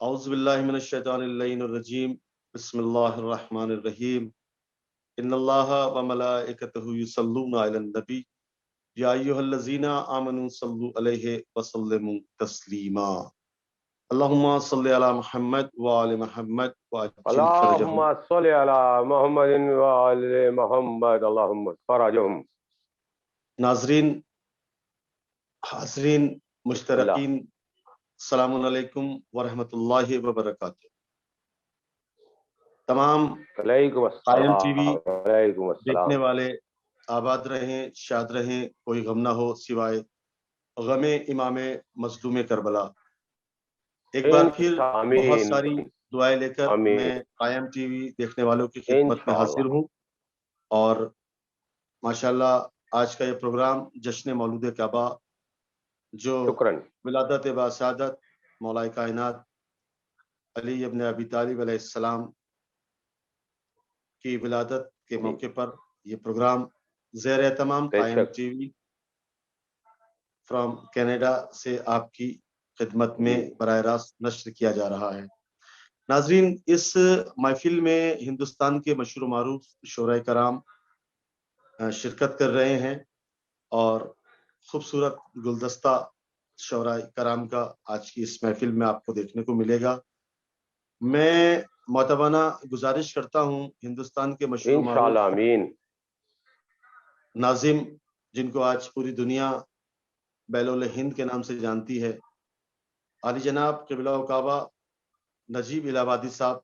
اعوذ باللہ من الشیطان اللعین الرجیم بسم اللہ الرحمن الرحیم ان اللہ وملائکتہ یصلون علی النبی یا ایھا الذین آمنوا صلوا علیہ وسلموا تسلیما اللہم صلی علی محمد وآل محمد وعجل فرجہم۔ اللهم صل على محمد وعلى محمد اللهم فرجهم۔ ناظرین، حاضرین، مشترکین، السلام علیکم ورحمۃ اللہ وبرکاتہ۔ تمام علیکم قائم ٹی وی السلام۔ علیکم دیکھنے السلام۔ والے آباد رہیں، شاد رہیں، کوئی غم نہ ہو سوائے غم امام مظلوم کربلا۔ ایک بار پھر بہت آمین ساری دعائیں لے کر آمین میں قائم ٹی وی دیکھنے والوں کی خدمت میں حاضر انشاءاللہ۔ ہوں، اور ماشاءاللہ آج کا یہ پروگرام جشن مولود کعبہ، جو شکراً۔ ولادت باسعادت مولا کائنات علی ابن ابی طالب علیہ السلام کی ولادت کے موقع پر یہ پروگرام زیر اہتمام بے قائم شک۔ ٹی وی فرام کینیڈا سے آپ کی خدمت میں براہ راست نشر کیا جا رہا ہے۔ ناظرین، اس محفل میں ہندوستان کے مشہور و معروف شعراء کرام شرکت کر رہے ہیں، اور خوبصورت گلدستہ شعراء کرام کا آج کی اس محفل میں آپ کو دیکھنے کو ملے گا۔ میں معتبانہ گزارش کرتا ہوں ہندوستان کے مشہور و انشاءاللہ معروف آمین۔ ناظم، جن کو آج پوری دنیا بیلول ہند کے نام سے جانتی ہے، عالی جناب قبلہ و کعبہ نجیب الہ آبادی صاحب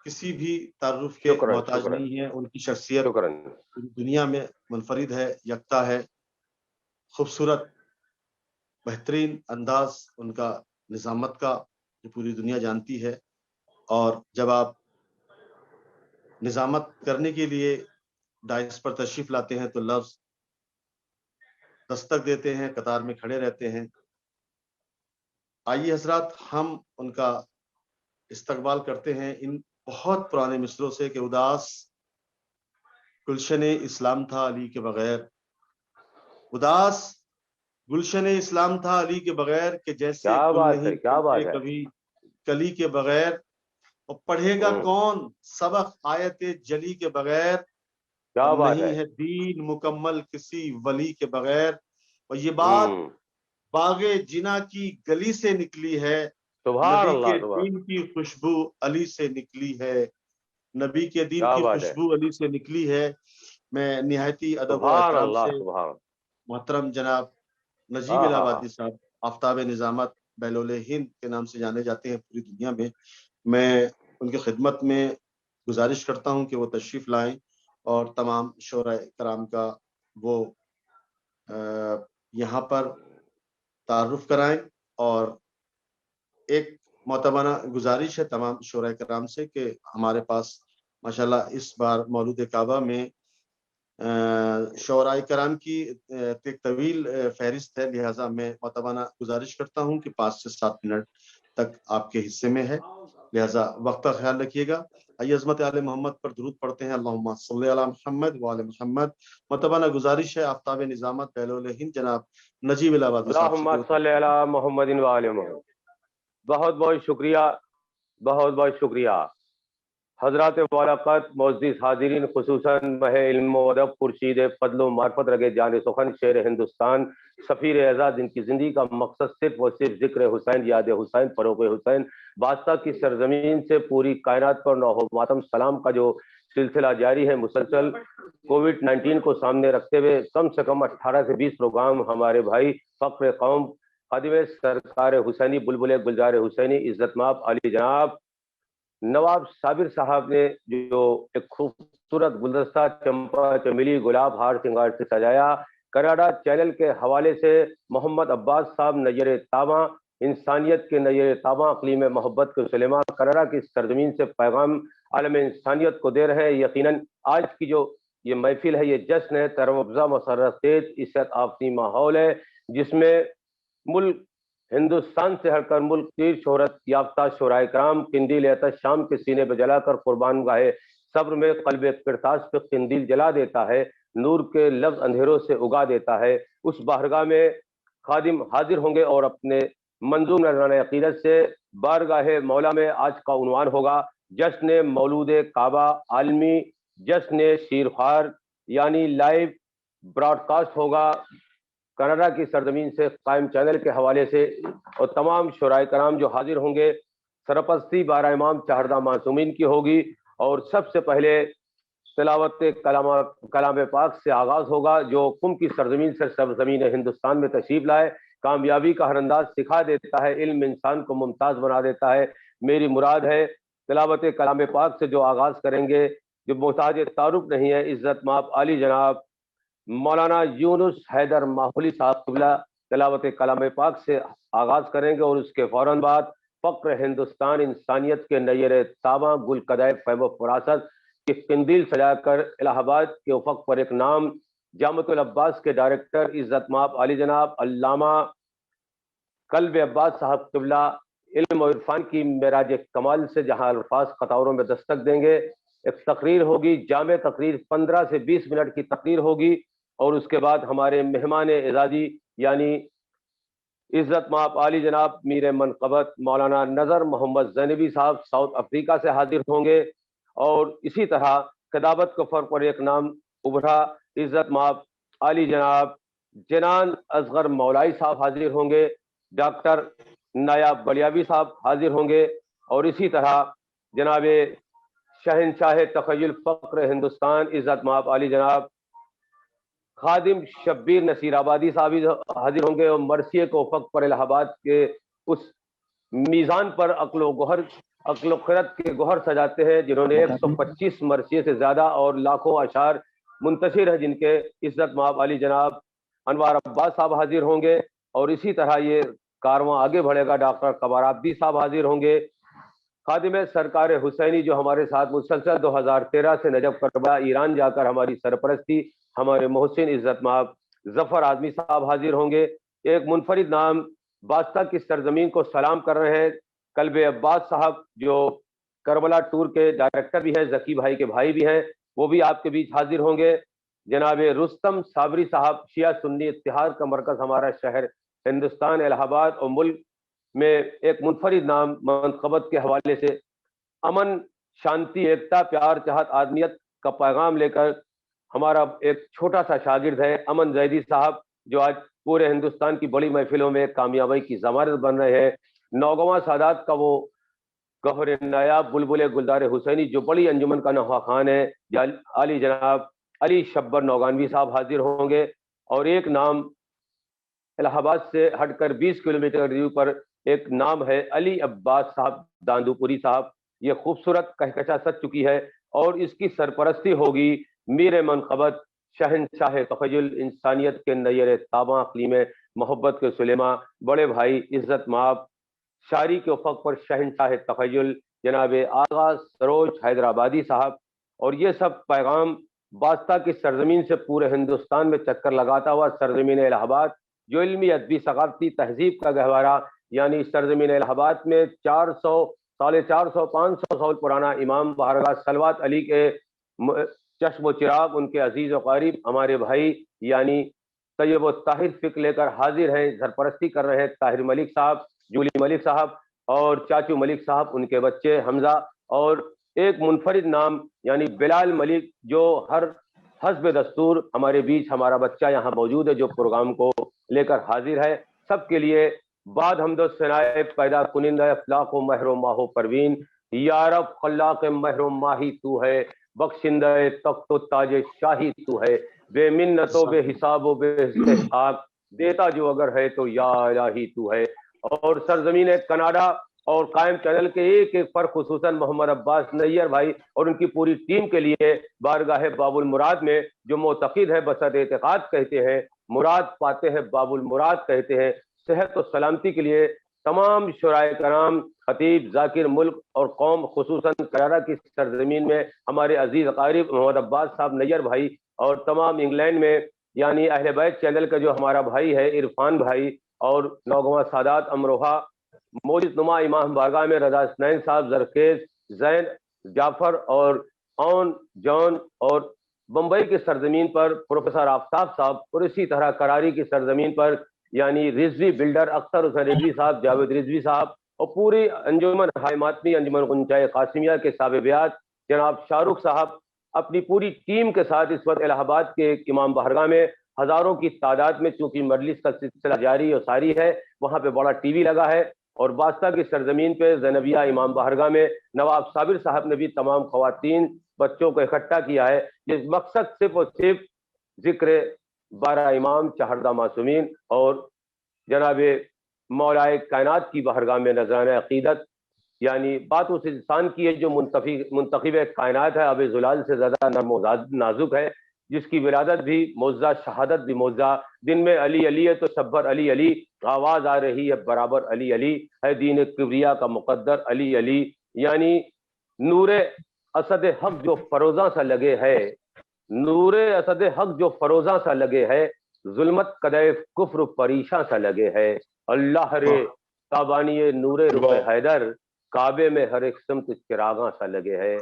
کسی بھی تعارف کے شکراً محتاج شکراً نہیں ہے۔ ان کی شخصیت شکراً۔ پوری دنیا میں منفرد ہے، یکتا ہے، خوبصورت بہترین انداز ان کا نظامت کا جو پوری دنیا جانتی ہے۔ اور جب آپ نظامت کرنے کے لیے ڈائس پر تشریف لاتے ہیں تو لفظ دستک دیتے ہیں، قطار میں کھڑے رہتے ہیں۔ آئیے حضرات، ہم ان کا استقبال کرتے ہیں ان بہت پرانے مصروں سے کہ اداس گلشن اسلام تھا علی کے بغیر، اداس گلشن اسلام تھا علی کے بغیر، کہ جیسے کیا گل بات نہیں ہے، کیا بات کھلتے ہے۔ کبھی کلی کے بغیر، اور پڑھے گا کون سبق آیت جلی کے بغیر، کیا اور بات نہیں ہے۔ ہے دین مکمل کسی ولی کے بغیر۔ اور یہ بات باغ جنا کی گلی سے نکلی ہے، سبحان نبی اللہ کے سبحان۔ دین کی خوشبو علی سے نکلی ہے، نبی کے دین کیا کی بات ہے۔ خوشبو علی سے نکلی ہے۔ میں نہایتی ادب و سبحان احترام سے اللہ سبحان۔ محترم جناب نجیب الہ آبادی صاحب، آفتاب نظامت بیلول ہند کے نام سے جانے جاتے ہیں پوری دنیا میں، میں ان کی خدمت میں گزارش کرتا ہوں کہ وہ تشریف لائیں اور تمام شعراء کرام کا وہ یہاں پر تعارف کرائیں۔ اور ایک معتبانہ گزارش ہے تمام شعراء کرام سے کہ ہمارے پاس ماشاءاللہ اس بار مولود کعبہ میں شعراء کرام کی ایک طویل فہرست ہے، لہٰذا میں معتبانہ گزارش کرتا ہوں کہ 5 سے 7 منٹ تک آپ کے حصے میں ہے، لہٰذا وقت کا خیال رکھیے گا۔ آئیے عظمت آل محمد پر درود پڑھتے ہیں، اللہم صلی علی محمد وآل محمد۔ معتبانہ گزارش ہے آفتاب نظامت بیلول ہند جناب نجیب الہ آبادی صاحب سے اللہم صلی علی محمد وآل محمد۔ بہت بہت شکریہ، بہت بہت شکریہ حضرات والاقات، معزز حاضرین، خصوصاً مہ علم و ادب، خورشید فضل و معرفت، رگے جان سخن، شیر ہندوستان، سفیر اعزاز، جن کی زندگی کا مقصد صرف و صرف ذکر حسین، یاد حسین، فروغ حسین، بادشاہ کی سرزمین سے پوری کائنات پر نوح و ماتم سلام کا جو سلسلہ جاری ہے مسلسل، کووڈ-19 کو سامنے رکھتے ہوئے کم سے کم 18 سے 20 پروگرام ہمارے بھائی فخر قوم، خادم سرکار حسینی، بلبل گلزار حسینی، عزت مآب علی جناب نواب صابر صاحب نے جو ایک خوبصورت گلدستہ چمپا چمیلی گلاب ہار سنگار سے سجایا، کینیڈا چینل کے حوالے سے محمد عباس صاحب نیر تاباں، انسانیت کے نیر تاباں، اقلیم محبت کے سلیمان، کینیڈا کی سرزمین سے پیغام عالم انسانیت کو دے رہے ہیں۔ یقیناً آج کی جو یہ محفل ہے، یہ جشن ہے، تروافزا، مسرت خیز، عزت آفتی ماحول ہے، جس میں ملک ہندوستان سے ہٹ کر ملک کی شہرت یافتہ شعراء کرام قندیل عطش شام کے سینے پہ جلا کر قربان گاہے صبر میں قلب کرتاس پہ قندیل جلا دیتا ہے، نور کے لفظ اندھیروں سے اگا دیتا ہے۔ اس بارگاہ میں خادم حاضر ہوں گے اور اپنے منظوم نذرانہ عقیدت سے بارگاہ مولا میں آج کا عنوان ہوگا جشن مولود کعبہ عالمی جشن شیرخوار، یعنی لائیو براڈ کاسٹ ہوگا کینیڈا کی سرزمین سے قائم چینل کے حوالے سے، اور تمام شرائے کرام جو حاضر ہوں گے سرپرستی بارہ امام چہردہ معصومین کی ہوگی، اور سب سے پہلے تلاوت کلام پاک سے آغاز ہوگا جو قم کی سرزمین سے سرزمین ہندوستان میں تشریف لائے۔ کامیابی کا ہر انداز سکھا دیتا ہے، علم انسان کو ممتاز بنا دیتا ہے۔ میری مراد ہے تلاوت کلام پاک سے جو آغاز کریں گے، جو محتاج تعارف نہیں ہے، عزت مآب عالی جناب مولانا یونس حیدر ماحولی صاحب قبلہ تلاوت کلام پاک سے آغاز کریں گے، اور اس کے فوراً بعد فقر ہندوستان انسانیت کے نیر تاباں گل قدائے فیض و فراست کی قندیل سجا کر الہ آباد کے افق پر ایک نام جامعۃ العباس کے ڈائریکٹر عزت مآب علی جناب علامہ قلب عباس صاحب قبلہ علم و عرفان کی معراج کمال سے جہاں الفاظ قطاروں میں دستک دیں گے، ایک تقریر ہوگی، جامع تقریر 15 سے 20 منٹ کی تقریر ہوگی، اور اس کے بعد ہمارے مہمان اعزازی یعنی عزت مآب علی جناب میر منقبت مولانا نذر محمد زینبی صاحب ساؤتھ افریقہ سے حاضر ہوں گے، اور اسی طرح خطابت کے فر پر ایک نام ابھرا عزت مآب علی جناب جنان اصغر مولائی صاحب حاضر ہوں گے، ڈاکٹر نایاب بلیاوی صاحب حاضر ہوں گے، اور اسی طرح جناب شہنشاہ تخیل فقر ہندوستان عزت مآب علی جناب خادم شبیر نصیر آبادی صاحب حاضر ہوں گے، اور مرثیے کو افق پر الہ آباد کے اس میزان پر عقل و خرد کے گوہر سجاتے ہیں جنہوں نے 125 مرثیے سے زیادہ اور لاکھوں اشعار منتشر ہیں، جن کے عزت مآب علی جناب انوار عباس صاحب حاضر ہوں گے، اور اسی طرح یہ کارواں آگے بڑھے گا، ڈاکٹر قمر عابدی صاحب حاظر ہوں گے، خادم سرکار حسینی جو ہمارے ساتھ مسلسل 2013 سے نجف کربلا ایران جا کر ہماری سرپرستی، ہمارے محسن عزت مآب ظفر اعظمی صاحب حاضر ہوں گے۔ ایک منفرد نام باستہ کی سرزمین کو سلام کر رہے ہیں قلب عباس صاحب جو کربلا ٹور کے ڈائریکٹر بھی ہیں، ذکی بھائی کے بھائی بھی ہیں، وہ بھی آپ کے بیچ حاضر ہوں گے۔ جناب رستم صابری صاحب شیعہ سنی اتحاد کا مرکز ہمارا شہر ہندوستان الہ آباد اور ملک میں ایک منفرد نام منقبت کے حوالے سے امن شانتی ایکتا پیار چاہت آدمیت کا پیغام لے کر ہمارا ایک چھوٹا سا شاگرد ہے امن زیدی صاحب، جو آج پورے ہندوستان کی بڑی محفلوں میں کامیابی کی ضمانت بن رہے ہیں۔ نوگواں سادات کا وہ گوہر نایاب بلبل گلدار حسینی جو بڑی انجمن کا نخواہ خان ہے، علی جناب علی شبر نوگانوی صاحب حاضر ہوں گے، اور ایک نام الہ آباد سے ہٹ کر 20 کلومیٹر دوری پر ایک نام ہے علی عباس صاحب داندو پوری صاحب، یہ خوبصورت کہکشاں سج چکی ہے، اور اس کی سرپرستی ہوگی میر منقبت شہنشاہ تخیل انسانیت کے نیر تاباں اقلیم محبت کے سلیما بڑے بھائی عزت مآب شاعری کے افق پر شہنشاہ تخیل جناب آغا سروج حیدرآبادی صاحب، اور یہ سب پیغام باستہ کی سرزمین سے پورے ہندوستان میں چکر لگاتا ہوا سرزمین الہ آباد جو علمی ادبی ثقافتی تہذیب کا گہوارہ، یعنی سرزمین الہ آباد میں 400 450 500 سال پرانا امام بارگاہ صلوات علی کے چشم و چراغ ان کے عزیز و قریب ہمارے بھائی یعنی طیب و طاہر فکر لے کر حاضر ہیں، سرپرستی کر رہے ہیں طاہر ملک صاحب، جولی ملک صاحب اور چاچو ملک صاحب، ان کے بچے حمزہ، اور ایک منفرد نام یعنی بلال ملک جو ہر حسب دستور ہمارے بیچ ہمارا بچہ یہاں موجود ہے جو پروگرام کو لے کر حاضر ہے۔ سب کے لیے بعد حمد و ثنائے پیدا کنندہ افلاق و مہر و ماہ و پروین، یا رب خلاق مہر و ماہی تو ہے، بخشندہ تخت و تاج شاہی تو ہے، بے منت و بے حساب و بے استحقاق دیتا جو اگر ہے تو یا الہی تو ہے۔ اور سرزمین کینیڈا اور قائم چینل کے ایک ایک پر خصوصاً محمد عباس نیر بھائی اور ان کی پوری ٹیم کے لیے بارگاہ باب المراد میں جو معتقد ہے بسط اعتقاد کہتے ہیں، مراد پاتے ہیں باب المراد کہتے ہیں، صحت و سلامتی کے لیے تمام شرائع کرام خطیب ذاکر ملک اور قوم خصوصاً کینیڈا کی سرزمین میں ہمارے عزیز اقارب محمد عباس صاحب نیر بھائی اور تمام انگلینڈ میں یعنی اہل بیت چینل کا جو ہمارا بھائی ہے عرفان بھائی اور نوگواں سادات امروہا موجود نما امام بارگاہ میں رضا حسنین صاحب زرخیز زین جعفر اور اون جان اور بمبئی کی سرزمین پر پروفیسر آفتاب صاحب اور اسی طرح کراری کی سرزمین پر یعنی رضوی بلڈر اختر حسین رضوی صاحب، جاوید رضوی صاحب، اور پوری انجمن ہائے ماتمی انجمن غنچۂ قاسمیہ کے صاحب بیعت جناب شاہ رخ صاحب اپنی پوری ٹیم کے ساتھ اس وقت الہ آباد کے امام بارگاہ میں ہزاروں کی تعداد میں، چونکہ مجلس کا سلسلہ جاری اور ساری ہے، وہاں پہ بڑا ٹی وی لگا ہے، اور واسطہ کی سرزمین پہ زینبیہ امام بارگاہ میں نواب صابر صاحب نے بھی تمام خواتین بچوں کو اکٹھا کیا ہے، جس مقصد صرف اور صرف ذکر 12 امام 14 معصومین اور جناب مولائے کائنات کی بارگاہ میں نذرانہ عقیدت، یعنی بات اس انسان کی ہے جو منتخب کائنات ہے، اب زلال سے زیادہ نرم و نازک ہے، جس کی ولادت بھی معجزہ، شہادت بھی معجزہ، دن میں علی علی ہے تو شبر علی علی، آواز آ رہی ہے برابر علی علی ہے، دین کبریا کا مقدر علی علی، یعنی نور اسد حق جو فروزاں سا لگے ہے، نور اسد حق جو فروزاں سا لگے ہے، ظلمت قدے کفر پریشاں سا لگے ہے، اللہ رے تابانی نور رخ حیدر، کعبے میں ہر ایک سمت چراغاں سا لگے ہے،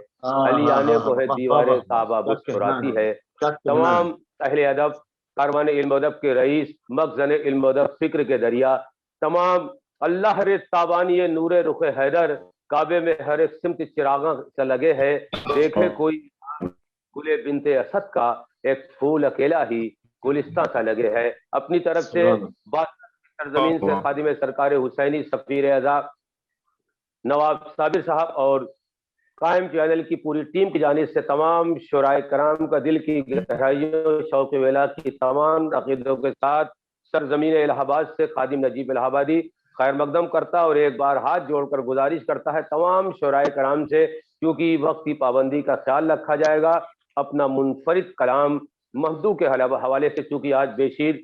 علی آنے کو ہے دیوارے کعبہ مسکراتی ہے۔ تمام اہل ادب، کاروان علم و ادب کے رئیس، مخزن علم و ادب فکر کے دریا، تمام اللہ رے تابانی نور رخ حیدر، کعبے میں ہر ایک سمت چراغاں سا لگے ہے، دیکھے کوئی گلے بنت اسد کا ایک پھول اکیلا ہی گلستہ سا لگے ہے۔ اپنی طرف سے بات سرزمین سے خادم سرکار حسینی سفیر اعظم نواب صابر صاحب اور قائم چینل کی پوری ٹیم کی جانب سے تمام شعراء کرام کا دل کی گہرائیوں شوق ولا کی تمام عقیدوں کے ساتھ سرزمین الہ آباد سے خادم نجیب الہ آبادی خیر مقدم کرتا اور ایک بار ہاتھ جوڑ کر گزارش کرتا ہے تمام شعراء کرام سے، کیونکہ وقت کی پابندی کا خیال رکھا جائے گا، اپنا منفرد کلام مہدو کے حوالے سے، چونکہ آج بیشیر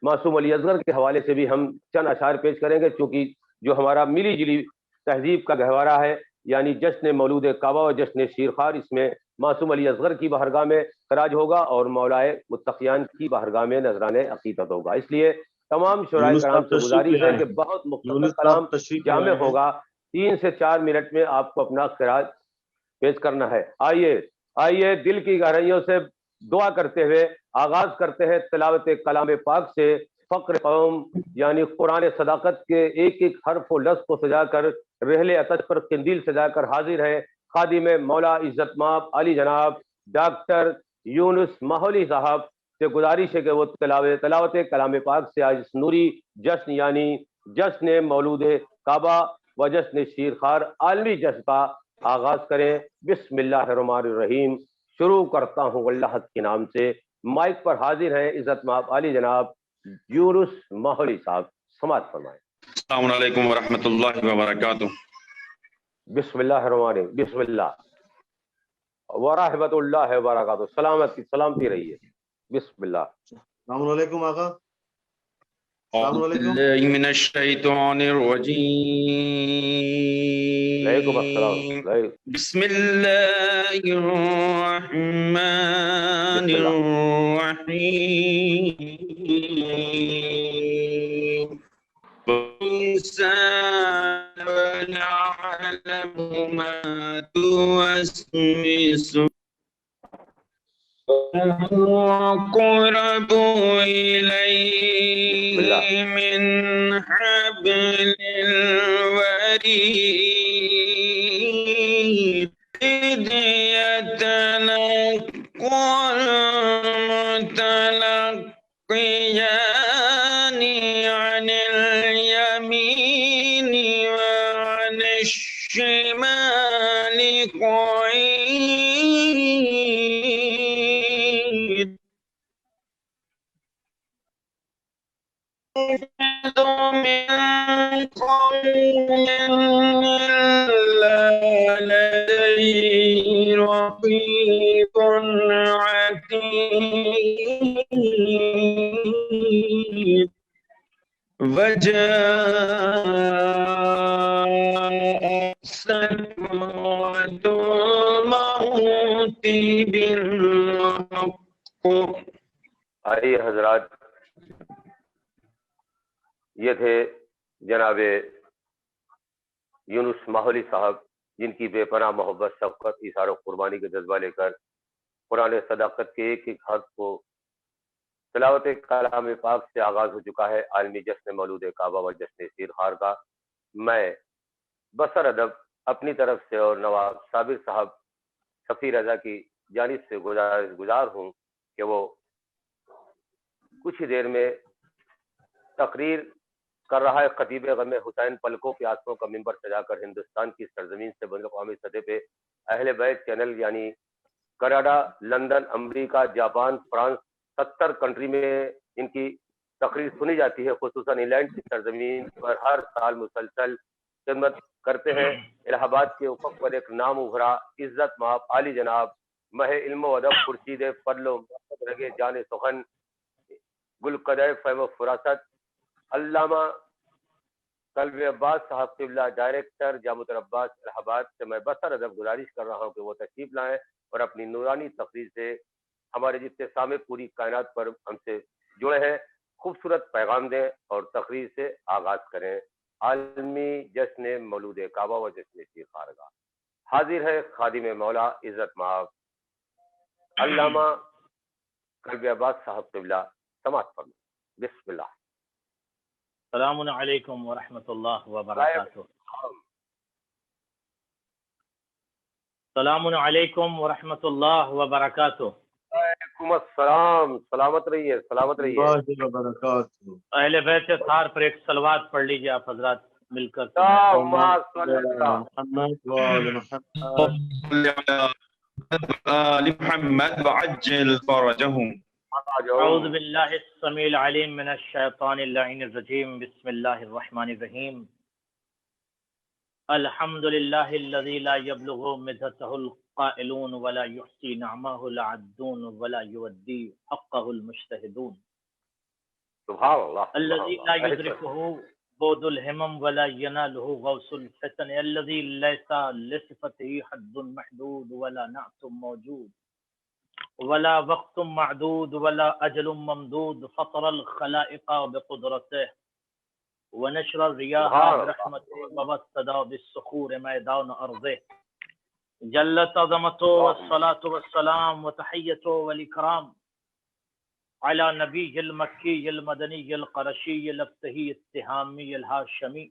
معصوم علی اصغر کے حوالے سے بھی ہم چند اشعار پیش کریں گے، چونکہ جو ہمارا ملی جلی تہذیب کا گہوارہ ہے، یعنی جشن مولود کعبہ اور جشن شیرخوار، اس میں معصوم علی اصغر کی بارگاہ میں خراج ہوگا اور مولائے متقیان کی بارگاہ میں نذرانہ عقیدت ہوگا۔ اس لیے تمام شعراء کرام سے گزارش ہے کہ بہت مختصر کلام جامع ہوگا، 3 سے 4 منٹ میں آپ کو اپنا خراج پیش کرنا ہے۔ آئیے دل کی گہرائیوں سے دعا کرتے ہوئے آغاز کرتے ہیں تلاوت کلام پاک سے۔ فقر قوم یعنی قرآن صداقت کے ایک ایک حرف و لفظ کو سجا کر رحل عطش پر قندیل سجا کر حاضر ہے خادم مولا عزت مآب علی جناب ڈاکٹر یونس ماحولی صاحب سے گزارش ہے کہ وہ تلاوت کلام پاک سے آج اس نوری جشن یعنی جشن مولود کعبہ و جشن شیرخوار عالمی جشن کا آغاز کریں۔ بسم اللہ الرحمن الرحیم۔ شروع کرتا ہوں اللہ کے نام سے۔ مائک پر حاضر ہیں عزت مآب علی جناب یونس ماحولی صاحب، سماعت فرمائیں۔ السلام علیکم ورحمۃ اللہ وبرکاتہ۔ بسم اللہ الرحمن الرحیم۔ بسم اللہ ورحمۃ اللہ وبرکاتہ۔ سلامتی رہیے۔ بسم اللہ۔ السلام علیکم آقا۔ السلام اعوذ علیکم۔ باللہ من الشیطان وعلیکم السلام۔ الرجیم۔ بسم اللہ الرحمن الرحیم۔ ونعلم ما توسوس وقرب إليه من حبل الوريد إذ يتلقى المتلقيان عن اليمين وعن الشمال قعيد من قوم إلا لديه رقيب عتيد وجاءت سكرة الموت بالحق۔ آئیے حضرات، یہ تھے جناب یونس ماحولی صاحب، جن کی بے پناہ محبت، شفقت، ایثار و قربانی کے جذبہ لے کر قرآن صداقت کے ایک ایک حرف کو تلاوت کلام پاک سے آغاز ہو چکا ہے عالمی جشن مولود کعبہ و جشن سیر خار کا۔ میں بسر ادب اپنی طرف سے اور نواب صابر صاحب صفی رضا کی جانب سے گزار ہوں کہ وہ کچھ ہی دیر میں تقریر کر رہا ہے خطیب غم حسین پلکوں کی آنسوؤں کا منبر سجا کر ہندوستان کی سرزمین سے بین الاقوامی سطح پہ اہل بیت چینل یعنی کینیڈا، لندن، امریکہ، جاپان، فرانس 70 کنٹری میں ان کی تقریر سنی جاتی ہے۔ خصوصاً انگلینڈ کی سرزمین پر ہر سال مسلسل خدمت کرتے ہیں۔ الہ آباد کے افق پر ایک نام ابھرا، عزت مآب عالی جناب مہ علم و ادب خورشید فضل و مرحمت رگے جان سخن گل قدر فہم و فراست علامہ قلب عباس صاحب قبلہ ڈائریکٹر جامعۃ العباس الہ آباد سے میں بسر ادب گزارش کر رہا ہوں کہ وہ تشریف لائیں اور اپنی نورانی تقریر سے ہمارے جتنے سامع پوری کائنات پر ہم سے جڑے ہیں خوبصورت پیغام دیں اور تقریر سے آغاز کریں۔ عالمی جشن مولود کعبہ و جشن سیر خارگاہ حاضر ہے خادم مولا عزت مآب علامہ قلب عباس صاحب قبلہ، سماعت فرمائیں۔ بسم اللہ۔ السلام علیکم ورحمۃ اللہ وبرکاتہ۔ السلام علیکم ورحمۃ اللہ وبرکاتہ۔ وعلیکم السلام، سلامت رہیے، سلامت رہیے۔ اللہ وبرکاتہ۔ اہل بیت طاہر پر ایک صلوات پڑھ لیجیے آپ حضرات مل کر۔ اللہم صلی اللہ محمد وآل محمد آل محمد وعجل فرجهم۔ اعوذ باللہ السمیع العلیم من الشیطان اللعین الرجیم، بسم اللہ الرحمن الرحیم۔ الحمد للہ الذی لا یبلغ مدحہ القائلون ولا یحصی نعمہ العدون ولا یودی حقہ المجتہدون۔ سبحان اللہ۔ الذي لا يدركه بود الهمم ولا يناله غوث الفتن، الذي ليس لصفته حد محدود ولا نعت موجود ولا وقت معدود ولا أجل ممدود، فطر الخلائق بقدرته ونشر الرياح برحمته وبث بالصخور ميدان أرضه، جلت عظمته والصلاة والسلام وتحيته والإكرام على نبي المكي المدني القرشي الابتهي التهامي الهاشمي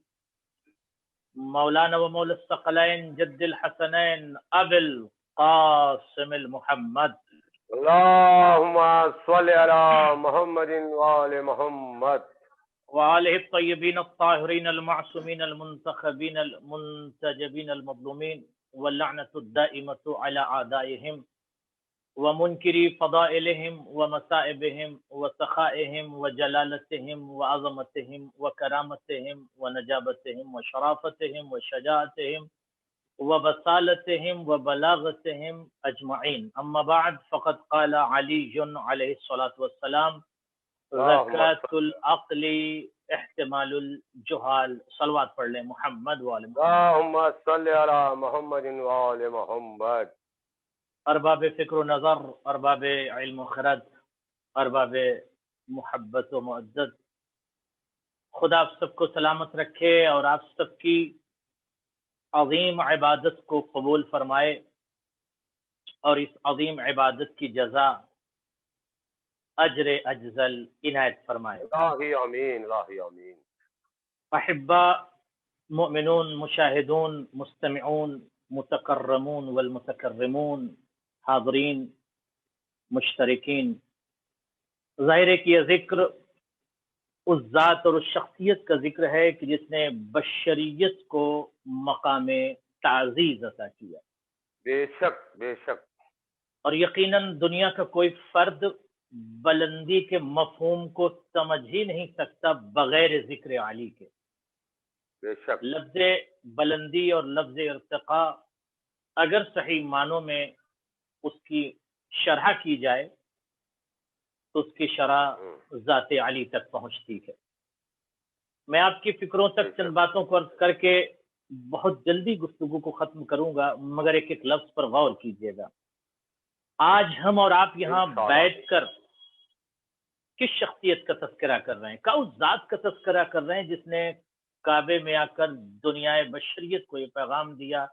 مولانا ومولى الثقلين جد الحسنين أبي القاسم المحمد، اللهم صل على محمد وآل محمد وآله الطيبين الطاهرين المعصومين المنتخبين المنتجبين المظلومين، واللعنة الدائمة على أعدائهم ومنكري فضائلهم ومصائبهم وسخائهم وجلالتهم وعظمتهم وكرامتهم ونجابتهم وشرافتهم وشجاعتهم وبصالتهم وبلاغتهم أجمعين، أما بعد فقد قال علي عليه الصلاة والسلام زكاة العقل احتمال الجهال۔ صلوات پڑھ لیں محمد وآل محمد۔ اللهم صل على محمد وآل محمد۔ ارباب فکر و نظر، ارباب علم و خرد، ارباب محبت و معزت، خدا آپ سب کو سلامت رکھے اور آپ سب کی عظیم عبادت کو قبول فرمائے اور اس عظیم عبادت کی جزا اجر اجزل عنایت فرمائے۔ الہی آمین، الہی آمین۔ احبا مؤمنون مشاہدون مستمعون متکرمون والمتکرمون، حاضرین مشترکین، ظاہر ہے کہ یہ ذکر اس ذات اور اس شخصیت کا ذکر ہے کہ جس نے بشریت کو مقام تعزیز عطا کیا۔ بے شک، بے شک۔ اور یقیناً دنیا کا کوئی فرد بلندی کے مفہوم کو سمجھ ہی نہیں سکتا بغیر ذکر عالی کے۔ بے شک۔ لفظ بلندی اور لفظ ارتقاء اگر صحیح معنوں میں اس کی شرح کی جائے تو اس کی شرح ذات علی تک پہنچتی ہے۔ میں آپ کی فکروں تک چند باتوں کو عرض کر کے بہت جلدی گفتگو کو ختم کروں گا، مگر ایک ایک لفظ پر غور کیجیے گا۔ آج ہم اور آپ یہاں بیٹھ کر کس شخصیت کا تذکرہ کر رہے ہیں؟ اس ذات کا تذکرہ کر رہے ہیں جس نے کعبے میں آ کر دنیا بشریت کو یہ پیغام دیا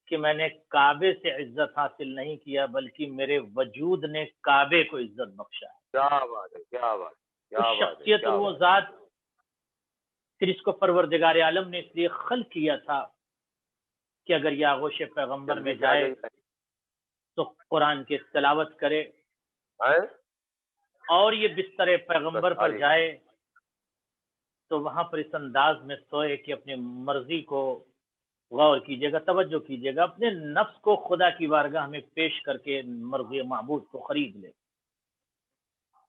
کہ میں نے کعبے سے عزت حاصل نہیں کیا بلکہ میرے وجود نے کعبے کو عزت بخشا ہے۔ کیا بات ہے، کیا بات، کیا بات ہے، شخصیت کیا اور وہ بات۔ ذات پھر اس کو پروردگار عالم نے اس لیے خلق کیا تھا کہ اگر یہ آغوش پیغمبر میں جلدی سے آ جائے جائیے۔ تو قرآن کی تلاوت کرے، ہیں؟ اور یہ بستر پیغمبر بس پر آگے۔ جائے تو وہاں پر اس انداز میں سوئے کہ اپنی مرضی کو غور کیجیے گا، توجہ کیجیے گا، اپنے نفس کو خدا کی بارگاہ میں پیش کر کے مرضی معبود کو خرید لے۔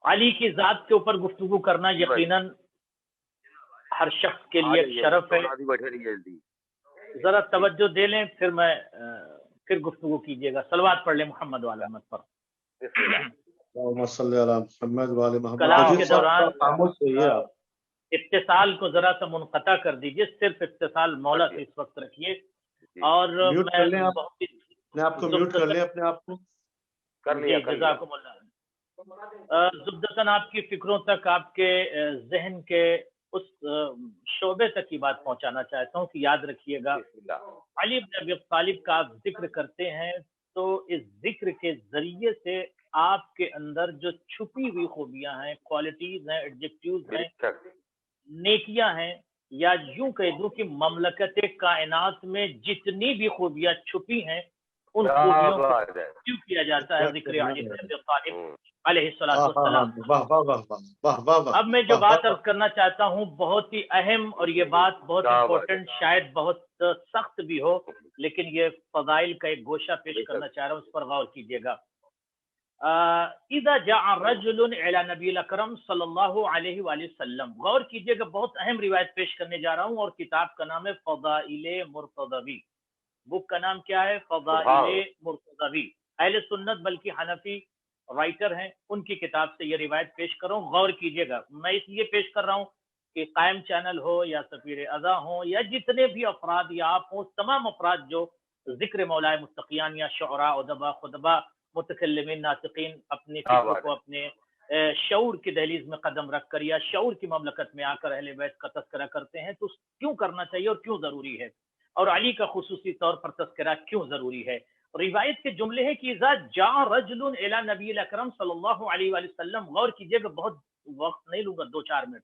علی کی ذات کے اوپر گفتگو کرنا یقیناً ہر شخص کے لیے ایک شرف ہے۔ بیٹھے رہیے جلدی۔ ذرا توجہ دے لیں، پھر گفتگو کیجیے گا۔ صلوات پڑھ لیں محمد وعلی محمد پر۔ بسم اللہ۔ اللہم صلی علی محمد وعلی محمد۔ کلام کے مجید صاحب دوران خاموش رہیے آپ۔ اتصال کو ذرا سا منقطع کر دیجئے، صرف اتصال مولا سے اس وقت رکھیے، اور میوٹ کر لیں آپ، بہت ہی اپنے آپ کو میوٹ کر لیں اپنے آپ کو۔ کر لیا، کر لیا۔ جزاکم اللہ۔ زبدتاً آپ کی فکروں تک، آپ کے ذہن کے اس شعبے تک کی بات پہنچانا چاہتا ہوں کہ یاد رکھیے گا، بسم اللہ۔ علی بن ابی طالب کا آپ ذکر کرتے ہیں تو اس ذکر کے ذریعے سے آپ کے اندر جو چھپی ہوئی خوبیاں ہیں، کوالٹیز ہیں، ایڈجیکٹیوز ہیں، نیکیاں ہیں، یا یوں کہہ دوں کہ مملکت کائنات میں جتنی بھی خوبیاں چھپی ہیں ان خوبیوں کو کیوں کیا جاتا ہے ذکر علی بن ابی طالب علیہ السلام۔ واہ واہ واہ واہ واہ واہ۔ اب میں جو بات عرض کرنا چاہتا ہوں بہت ہی اہم، اور یہ بات بہت امپورٹنٹ، شاید بہت سخت بھی ہو، لیکن یہ فضائل کا ایک گوشہ پیش کرنا چاہ رہا ہوں، اس پر غور کیجیے گا۔ اذا جاء رجل الى نبی الاکرم صلی اللہ علیہ وآلہ وسلم، غور کیجیے گا، بہت اہم روایت پیش کرنے جا رہا ہوں، اور کتاب کا نام ہے فضائل مرتضوی۔ بک کا نام کیا ہے؟ فضائل مرتضوی۔ اہل سنت بلکہ حنفی رائٹر ہیں، ان کی کتاب سے یہ روایت پیش کر رہا ہوں، غور کیجیے گا۔ میں اس لیے پیش کر رہا ہوں کہ قائم چینل ہو یا سفیر اذا ہو یا جتنے بھی افراد یا آپ ہوں، تمام افراد جو ذکر مولا متقیان یا شعراء، ادبا، خطبہ، متکلمین، ناطقین اپنی فکر کو اپنے شعور کی دہلیز میں قدم رکھ کر یا شعور کی مملکت میں آ کر اہل بیت کا تذکرہ کرتے ہیں، تو کیوں کرنا چاہیے اور کیوں ضروری ہے، اور علی کا خصوصی طور پر تذکرہ کیوں ضروری ہے۔ روایت کے جملے ہیں کہ اذا جاء رجل الی نبی الاکرم صلی اللہ علیہ وآلہ وسلم، غور کیجئے گا، بہت وقت نہیں لوں گا، 2-4 منٹ۔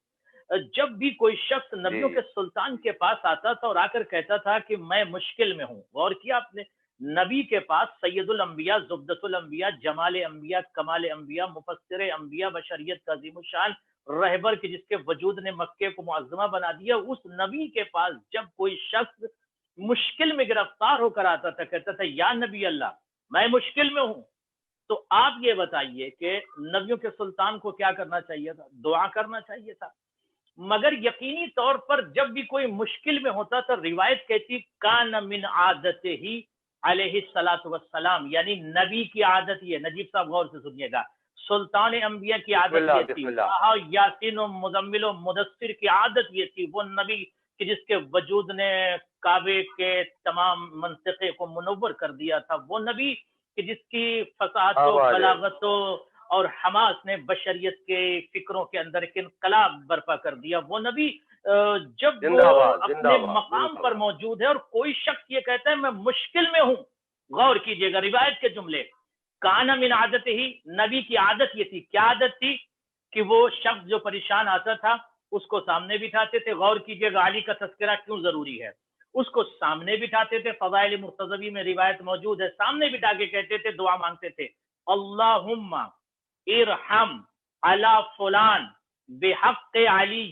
جب بھی کوئی شخص نبیوں کے سلطان کے پاس آتا تھا اور آ کر کہتا تھا کہ میں مشکل میں ہوں، غور کیا آپ نے، نبی کے پاس سید الانبیاء، زبدۃ الانبیاء، جمال انبیاء، کمال انبیاء، مفسر انبیاء، بشریت کا عظیم الشان رہبر کے جس کے وجود نے مکے کو معظمہ بنا دیا، اس نبی کے پاس جب کوئی شخص مشکل میں گرفتار ہو کر آتا تھا، کہتا تھا یا نبی اللہ میں مشکل میں ہوں، تو آپ یہ بتائیے کہ نبیوں کے سلطان کو کیا کرنا چاہیے تھا؟ دعا کرنا چاہیے تھا۔ مگر یقینی طور پر جب بھی کوئی مشکل میں ہوتا تھا، روایت کہتی کان من عادتہ علیہ السلام، یعنی نبی کی عادت یہ، نجیب صاحب غور سے سنیے گا، سلطان انبیاء کی عادت یہ تھی، یاسین و مزمل و مدثر کی عادت یہ تھی، وہ نبی کہ جس کے وجود نے کعبے کے تمام منطقے کو منور کر دیا تھا، وہ نبی کہ جس کی فصاحت و بلاغت اور حماس نے بشریت کے فکروں کے اندر ایک انقلاب برپا کر دیا، وہ نبی جب وہ اپنے مقام پر موجود ہے اور کوئی شخص یہ کہتا ہے میں مشکل میں ہوں، غور کیجئے گا روایت کے جملے، کان من عادت ہی، نبی کی عادت یہ تھی، کیا عادت تھی؟ کہ وہ شخص جو پریشان آتا تھا اس کو سامنے بٹھاتے تھے، غور کیجئے گا علی کا تذکرہ کیوں ضروری ہے، اس کو سامنے بٹھاتے تھے، فضائل مرتضوی میں روایت موجود ہے، سامنے بٹھا کے کہتے تھے، دعا مانگتے تھے، اللہم ارحم علی فلان بحق علی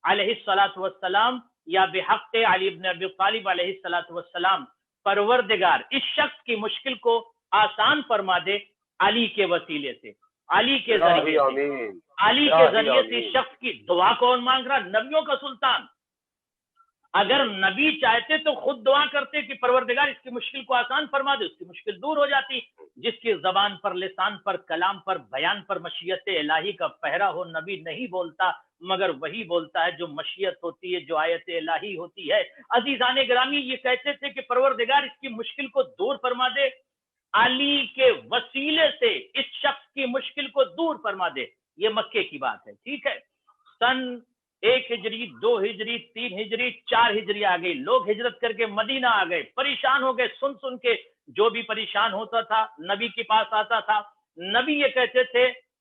علیہ السلام یا بحق علی بن ابی طالب علیہ السلام، پروردگار اس شخص کی مشکل کو آسان فرما دے علی کے وسیلے سے، علی کے ذریعے سے، علی کے ذریعے سے اس شخص کی دعا کون مانگ رہا؟ نبیوں کا سلطان۔ اگر نبی چاہتے تو خود دعا کرتے کہ پروردگار اس کی مشکل کو آسان فرما دے، اس کی مشکل دور ہو جاتی۔ جس کی زبان پر، لسان پر، کلام پر، بیان پر مشیت الہی کا پہرا ہو، نبی نہیں بولتا مگر وہی بولتا ہے جو مشیت ہوتی ہے، جو آیت الہی ہوتی ہے۔ عزیزان گرامی یہ کہتے تھے کہ پروردگار اس کی مشکل کو دور فرما دے، علی کے وسیلے سے اس شخص کی مشکل کو دور فرما دے۔ یہ مکے کی بات ہے، ٹھیک ہے۔ سن 1 ہجری، 2 ہجری، 3 ہجری، 4 ہجری آ گئی، لوگ ہجرت کر کے مدینہ آ گئے، پریشان ہو گئے، سن کے جو بھی پریشان ہوتا تھا نبی کے پاس آتا تھا، نبی یہ کہتے تھے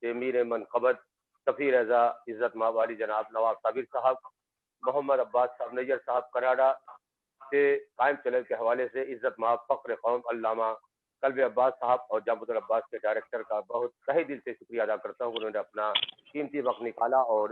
سے میر منقبت سفیر اعضا عزت مآب والی جناب نواب صابر صاحب، محمد عباس صاحب نجر صاحب کناڈا سے قائم چینل کے حوالے سے عزت مآب فخر قوم علامہ قلب عباس صاحب اور جامعۃ العباس کے ڈائریکٹر کا بہت تہہ دل سے شکریہ ادا کرتا ہوں، انہوں نے اپنا قیمتی وقت نکالا اور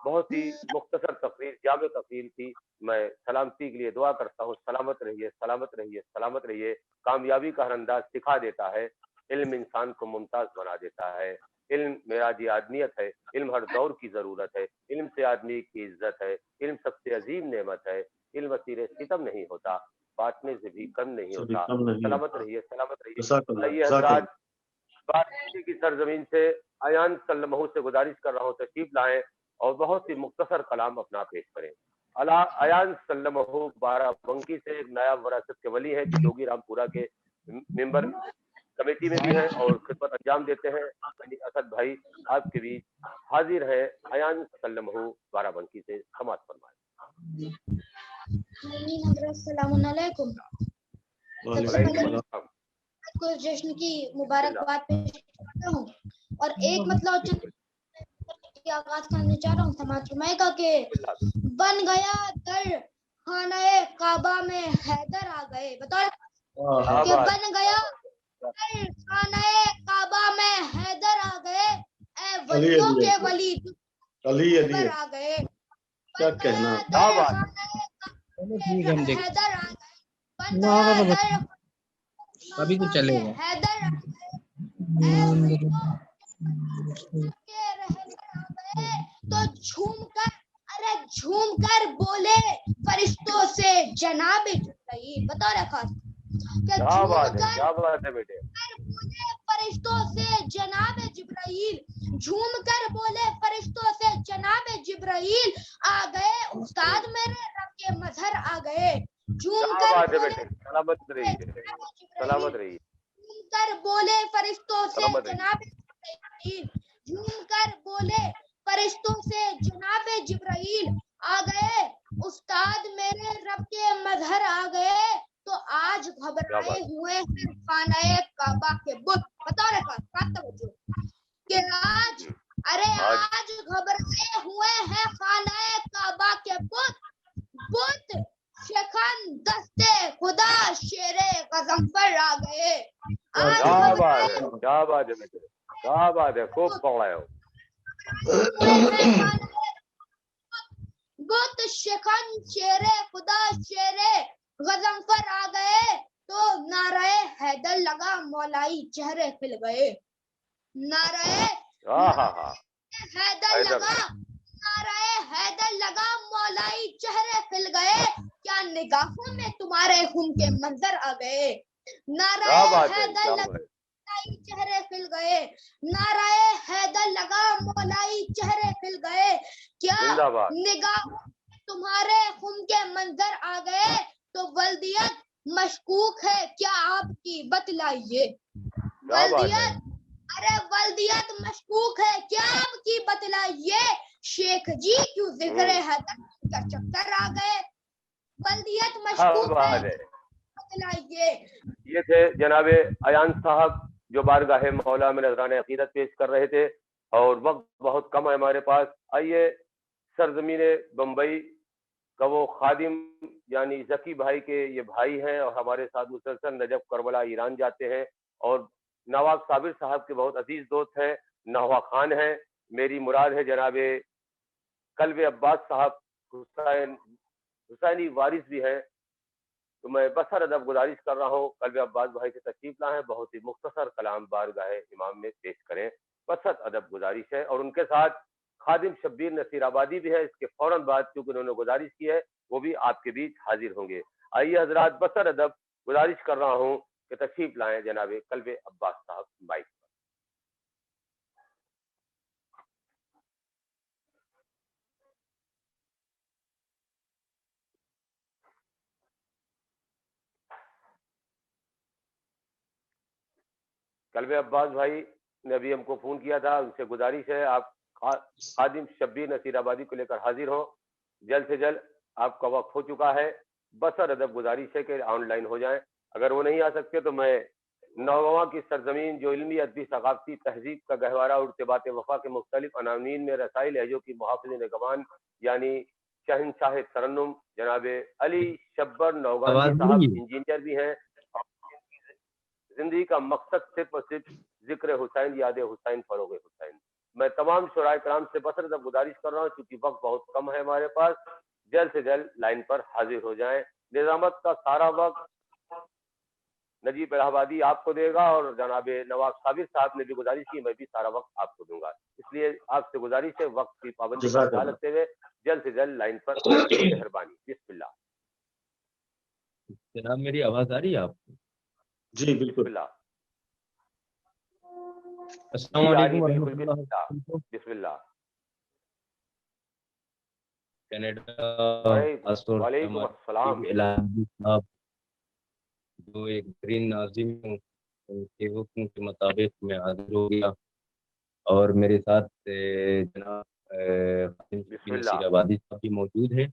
بہت ہی مختصر تقریر، جامع تقریر کی. میں سلامتی کے لیے دعا کرتا ہوں. سلامت رہیے، سلامت رہیے، سلامت رہیے. کامیابی کا ہر انداز سکھا دیتا ہے، علم انسان کو ممتاز بنا دیتا ہے. علم معراج آدمیت ہے، علم ہر دور کی ضرورت ہے، علم سے آدمی کی عزت ہے، علم سب سے عظیم نعمت ہے. علم اسیر ستم نہیں ہوتا، بانٹنے سے بھی کم نہیں ہوتا. سلامت رہیے، سلامت رہیے. آئیے حضرات، بات کی سرزمین سے ایان صلی اللہ علیہ وسلم سے گزارش کر رہا ہوں تشریف لائیں اور بہت ہی مختصر کلام اپنا پیش کریں. ایان صلی اللہ علیہ وسلم بارہ بنکی سے ایک نایاب وراثت کے ولی ہیں جو جوگی رام پورہ کے ممبر کمیٹی میں بھی ہیں اور خدمت انجام دیتے ہیں. اسد بھائی آپ کے بیچ حاضر ہیں. ایان صلی اللہ علیہ وسلم بارہ بنکی سے سماعت فرمائیں. السلام علیکم. سب سے پہلے کو جشن کی مبارکباد پیش کرتا ہوں اور ایک مطلب کی آغاز کرنا چاہ رہا ہوں. سماعت فرمائے گا کہ بن گیا در خانہ کعبہ میں حیدر آ گئے. بتاؤ کہ بن گیا در خانہ کعبہ میں حیدر آ گئے، اے ولیوں کے ولی حیدر آ گئے. کیا کہنا حیدر آ گئے، بن گیا در ابھی تو چلے گا. حیدر آ گئے، اے ولیوں کے رہبر آ گئے. تو جھوم کر بولے فرشتوں سے جناب جبرائیل. بتا رکھا کہ جھوم کر بولے فرشتوں سے جناب جبرائیل، جھوم کر بولے فرشتوں سے جناب جبرائیل آ گئے، استاد میرے رب کے مظہر آ گئے. جھوم کر بولے سلامت رہیے، سلامت رہیے. جھوم کر بولے فرشتوں سے جناب جبرائیل، جھوم کر بولے فرشتوں سے جناب جبرائیل آ گئے، استاد میرے رب کے مظہر آ گئے. تو آج گھبرائے ہوئے ہیں خانہ کعبہ کے بت. بتا رہے کہ آج گھبرائے ہوئے ہیں خانہ کعبہ کے بت شکن دستے خدا شیر غضنفر آ گئے. کیا بات ہے بیٹے، کیا بات ہے، خوب پڑھا ہو. بت شکن شیر خدا شیر غضنفر آ گئے. تو نعرہ حیدر لگا مولائی چہرے کھل گئے. نعرہ حیدر لگا، نعرہ حیدر لگا مولائی چہرے کھل گئے. کیا نگاہوں میں تمہارے خون کے منظر آ گئے. نعرہ حیدر لگا مولائی چہرے کھل گئے. نعرہ حیدر لگا مولائی چہرے کھل گئے. کیا نگاہوں میں تمہارے خون کے منظر آ گئے. تو ولدیت مشکوک ہے کیا آپ کی بتلائیے. ولدیت مشکوک ہے کیا آپ کی بتلائیے. شیخ جی کیوں ذکر حیدر کا چکر آ گئے. ولدیت مشکوک ہے بتلائیے. یہ تھے جناب ایان صاحب جو بارگاہ مولا میں نذران عقیدت پیش کر رہے تھے اور وقت بہت کم ہے ہمارے پاس. آئیے سرزمین بمبئی کا وہ خادم یعنی ذکی بھائی کے یہ بھائی ہیں اور ہمارے ساتھ مسلسل نجف کربلا ایران جاتے ہیں اور نواب صابر صاحب کے بہت عزیز دوست ہیں، نحوہ خان ہیں. میری مراد ہے جناب قلب عباس صاحب حسینی وارث بھی ہیں. تو میں بسر ادب گزارش کر رہا ہوں قلب عباس بھائی سے تشریف لائیں، بہت ہی مختصر کلام بارگاہ امام میں پیش کریں. بسر ادب گزارش ہے. اور ان کے ساتھ خادم شبیر نصیر آبادی بھی ہے. اس کے فوراً بعد چونکہ انہوں نے گزارش کی ہے وہ بھی آپ کے بیچ حاضر ہوں گے. آئیے حضرات بسر ادب گزارش کر رہا ہوں کہ تشریف لائیں جناب قلب عباس صاحب بائک. قلب عباس بھائی نے ابھی ہم کو فون کیا تھا، ان سے گزارش ہے آپ خادم شبیر نصیر آبادی کو لے کر حاضر ہوں. جلد سے جلد آپ کا وقت ہو چکا ہے. بسر ادب گزارش ہے کہ آن لائن ہو جائیں. اگر وہ نہیں آ سکتے تو میں نوگواں کی سرزمین جو علمی ادبی ثقافتی تہذیب کا گہوارہ اور ارتباط وفا کے مختلف عناوین میں رسائی لہجوں کی محافظ نگہبان یعنی شہنشاہ ترنم جناب علی شبر نوگانی صاحب انجینئر بھی ہیں، اور زندگی کا مقصد صرف اور صرف ذکر حسین، یاد حسین، فروغ حسین۔ میں تمام شعراء کرام سے بصرت گزارش کر رہا ہوں چونکہ وقت بہت کم ہے ہمارے پاس، جلد سے جلد لائن پر حاضر ہو جائیں۔ نظامت کا سارا وقت نجیب الہ آبادی آپ کو دے گا، اور جناب نواب صابر صاحب نے بھی گزارش کی، میں بھی سارا وقت آپ کو دوں گا، اس لیے آپ سے گزارش ہے وقت کی پابندی کا خیال رکھتے ہوئے جلد سے جلد لائن پر مہربانی۔ بسم اللہ۔ جناب میری آواز آ رہی ہے آپ کو؟ جی بالکل۔ بسم اللہ۔ السلام علیکم ورحمۃ اللہ۔ بسم اللہ۔ کینیڈا وعلیکم السلام۔ صاحب جو ایک گرین ناظم ہوں، ان کے حکم کے مطابق میں حاضر ہو گیا، اور میرے ساتھ جناب نصیر آبادی صاحب بھی موجود ہیں،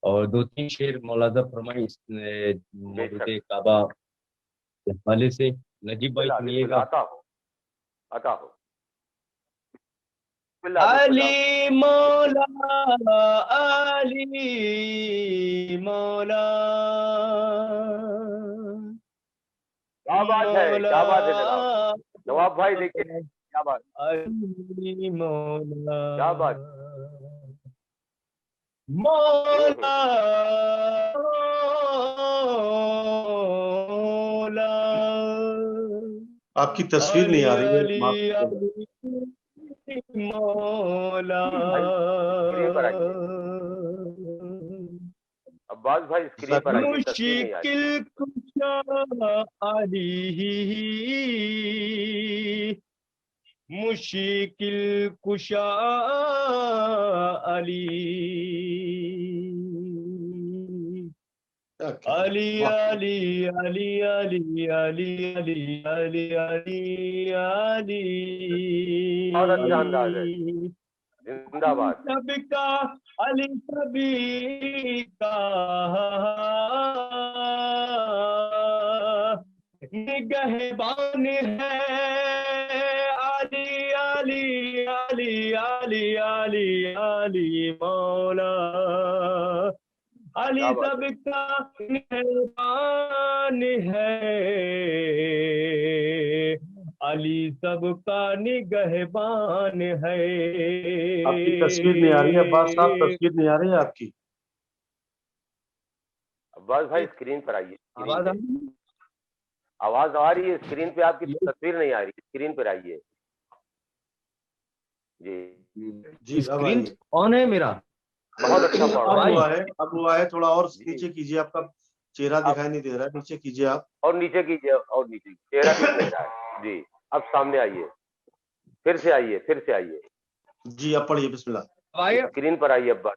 اور 2-3 شعر مولانا فرمائی اس موجود کعبہ کے حوالے سے۔ نجیب بھائی سنیے گا۔ عطا ہو۔ علی مولا علی مولا، کیا بات ہے، کیا بات ہے جناب نواب بھائی، دیکھیے کیا بات، علی مولا، کیا بات مولا آپ کی تصویر نہیں آ رہی ہے مولا۔ عباس بھائی اسکرین پر آئیے، تصویر نہیں آ رہی۔ مشکل کشا علی، مشکل کشا علی، علی علی علی علی علی علی علی علی علی، بہت اچھا انداز ہے، زندہ باد۔ سب کا علی سبھی کا نگہبان ہے، علی علی علی علی علی علی مولا، علی سب کا نگہبان ہے، علی سب کا نگہبان ہے۔ آپ کی تصویر نہیں آ رہی ہے عباس صاحب، تصویر نہیں آ رہی ہے آپ کی۔ عباس بھائی اسکرین پر آئیے، آواز آ رہی ہے اسکرین پہ، آپ کی تصویر نہیں آ رہی، اسکرین پر آئیے۔ جی اسکرین آن ہے میرا، بہت اچھا پڑھ رہا ہے، اب ہوا ہے، تھوڑا اور نیچے کیجیے، آپ کا چہرہ دکھائی نہیں دے رہا ہے، نیچے کیجیے آپ، اور نیچے کیجیے، اور نیچے چہرہ دکھ نہیں رہا ہے۔ جی اب سامنے آئیے، پھر سے آئیے، پھر سے آئیے۔ جی اب پڑھیے، بسم اللہ۔ اسکرین پر آئیے ابا۔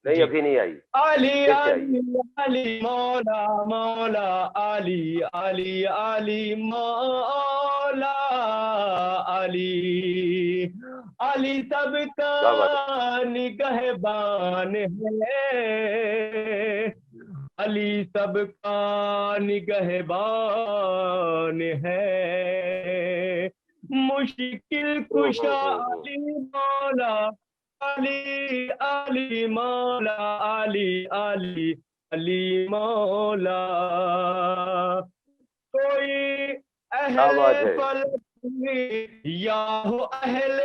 نہیں ابھی نہیں آئی، علی علی علی مولا مولا، علی علی علی مولا، علی علی سب کا نگہبان ہے، علی سب کا نگہبان ہے، مشکل کشا علی مولا، علی علی مولا، علی علی علی مولا، کوئی اہل فلک یا ہو اہل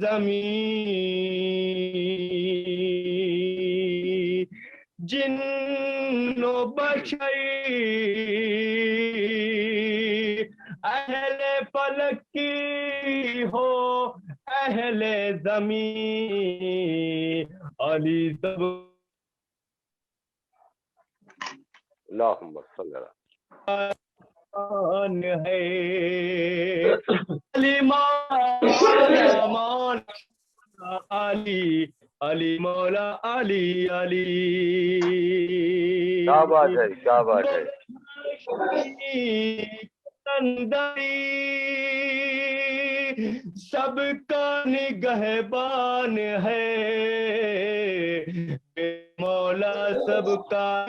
زمین، جن و بشر اہل فلک کی ہو اہل زمین، علی سب اللہم صلی اللہ ہے، علی مولا مولا، علی علی مولا، علی علی، کیا بات ہے، کیا بات ہے۔ سب کا نگہبان ہے، مولا سب کا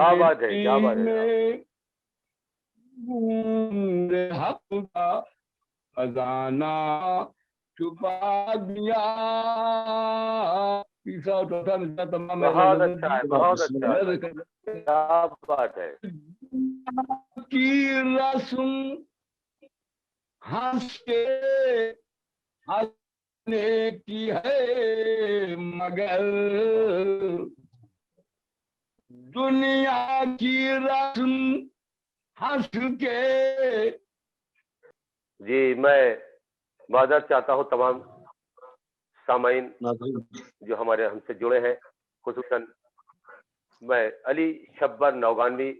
کیا بات ہے، کیا بات ہے. حق کا خزانہ چھپا دیا. تمام بہت اچھا ہے، بہت اچھا ہے، کیا بات ہے. کی رسم ہنس کے ہنسنے کی ہے مگر دنیا کی رسم ہنس کے. جی میں معذرت چاہتا ہوں تمام سامعین ناظرین جو ہمارے ہم سے جڑے ہیں، خصوصاً میں علی شبر نوگانوی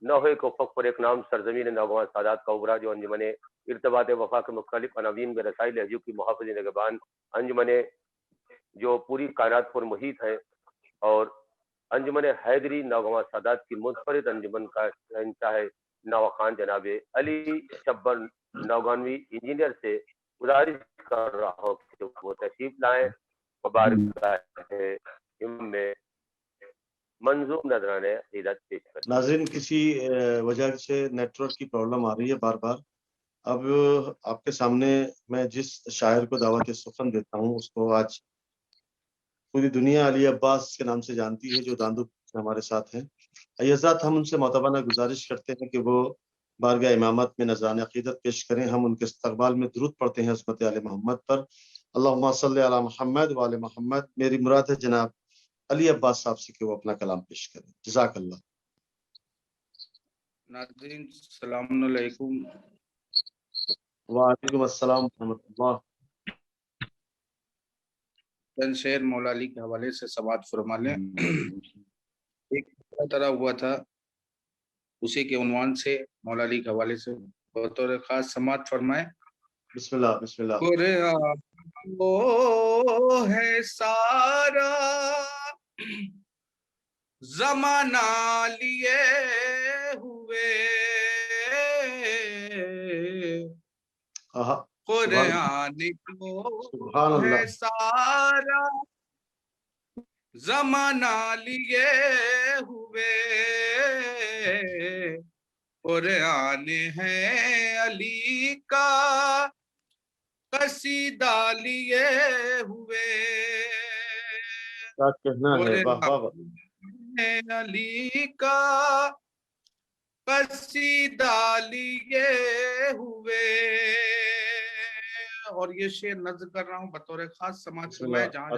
نوحے کو افق پر ایک نام سرزمین نوجوان سادات کا ابرا، جو انجمن ارتباط وفا کے مختلف عناوین میں رسائی لہجوں کی محافظ نگہبان انجمن جو پوری کائنات پر محیط ہے، اور انجمن حیدری نوجوان سادات کی منفرد انجمن کا شہنشاہ نواخان جناب علی شبر نوگانوی انجینئر سے گزارش کر رہا ہوں کہ وہ تشریف لائیں، مبارک میں منظوم نذرانے عقیدت پیش کریں. ناظرین کسی وجہ سے نیٹ ورک کی پرابلم آ رہی ہے بار بار. اب آپ کے سامنے میں جس شاعر کو دعوت سخن دیتا ہوں اس کو آج پوری دنیا علی عباس کے نام سے جانتی ہے، جو داندو سے ہمارے ساتھ ہیں. حضرات ہم ان سے معتبانہ گزارش کرتے ہیں کہ وہ بارگاہ امامت میں نذران عقیدت پیش کریں. ہم ان کے استقبال میں درود پڑھتے ہیں عظمت آل محمد پر. اللہم صلی علی محمد وآل محمد. میری مراد ہے جناب علی عباس صاحب سے کہ وہ اپنا کلام پیش کریں. جزاک اللہ. ناظرین السلام علیکم. وعلیکم السلام ورحمۃ اللہ. چند شعر مولا علی کے حوالے سے سماعت فرما لیں. ایک طرح ہوا تھا اسی کے عنوان سے مولا علی کے حوالے سے بطور خاص سماعت فرمائیں. بسم اللہ بسم اللہ. قرآن وہ ہے سارا زمانہ لیے ہوئے، قرآن وہ ہے سارا زمانہ لیے ہوئے، قرآن ہے علی کا قصیدہ لیے ہوئے، کیا کہنا ہے. واہ واہ. قرآن علی کا قصیدہ لیے ہوئے. اور یہ شعر نظر کر رہا ہوں بطور خاص سماعت فرمائے. جہاں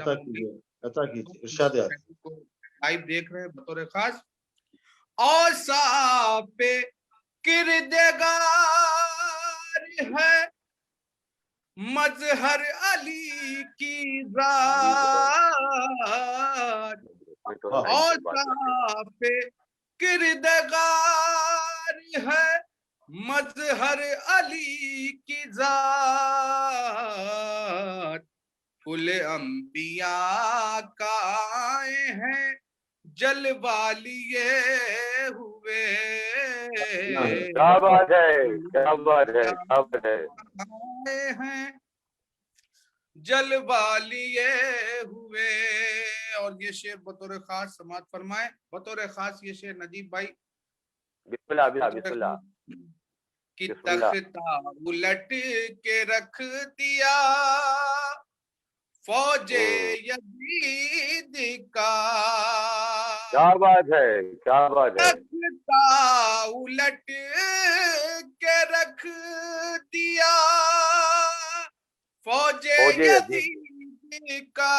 عطا کیجیے ارشاد لائیو دیکھ رہے ہیں بطور خاص. اوصاف کردگار ہے مظہر علی کی ذات، اوصاف کردگار ہے مظہر علی کی ذات، کل انبیاء کا آئے ہیں جلوہ لیے ہوئے. کیا بات ہے، کیا بات ہے، کیا بات ہے. آئے ہیں جلوہ لیے ہوئے. اور یہ شعر بطور خاص سماعت فرمائے. بطور خاص یہ شعر نجیب بھائی بسم اللہ بسم اللہ. کہ تختہ الٹ کے رکھ دیا فوج یزید کا، کیا بات ہے، کیا بات ہے. تختہ الٹ کے رکھ دیا فوج یزید کا،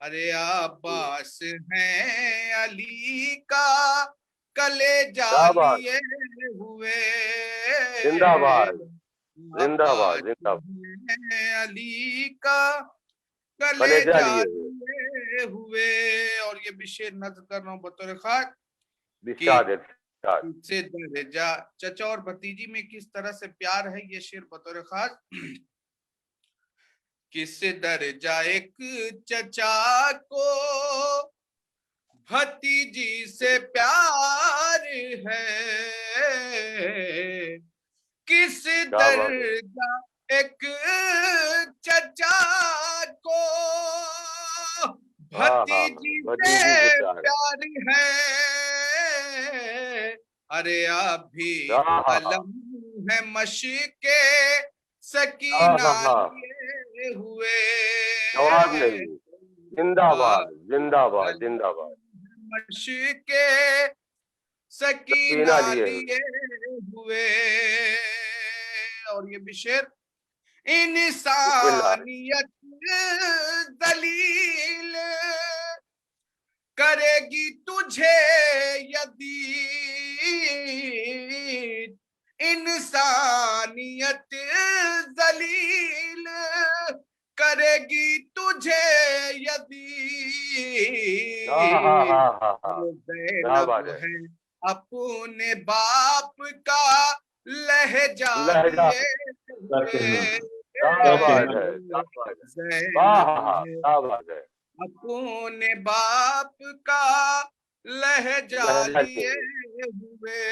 ارے عباس ہیں علی کا کلیجہ لیے ہوئے. زندہ باد زندہ باد زندہ باد. علی کا کلیجہ لیے ہوئے. اور یہ بھی شعر نظر کر رہا ہوں بطور خاص. سے درجہ چچا اور بھتیجی میں کس طرح سے پیار ہے یہ شعر بطور خاص. کس درجہ ایک چچا کو بھتیجی سے پیار ہے، کس درجہ ایک چچا کو بھتیجی سے پیاری ہے، ارے آپ بھی علم ہے مشق سکینہ لیے ہوئے، جواب نہیں، زندہ باد زندہ باد زندہ باد، مشق سکینہ لیے ہوئے۔ اور یہ بھی شعر، انسانیت ذلیل کرے گی تجھے یدید، انسانیت ذلیل کرے گی تجھے یدید، زینب ہے اپنے باپ کا لہجہ لیے اپنے باپ کا لہجہ لیے ہوئے،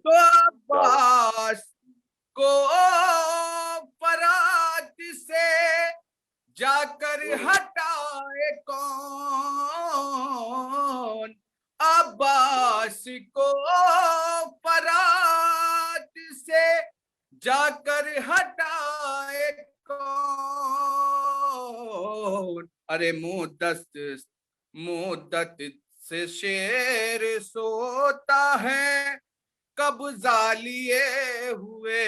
تو عباس کو فرات سے جا کر ہٹائے کون، عباس کو فرات سے جا کر ہٹائے کون، ارے مدت سے شیر سوتا ہے قبضہ لیے ہوئے،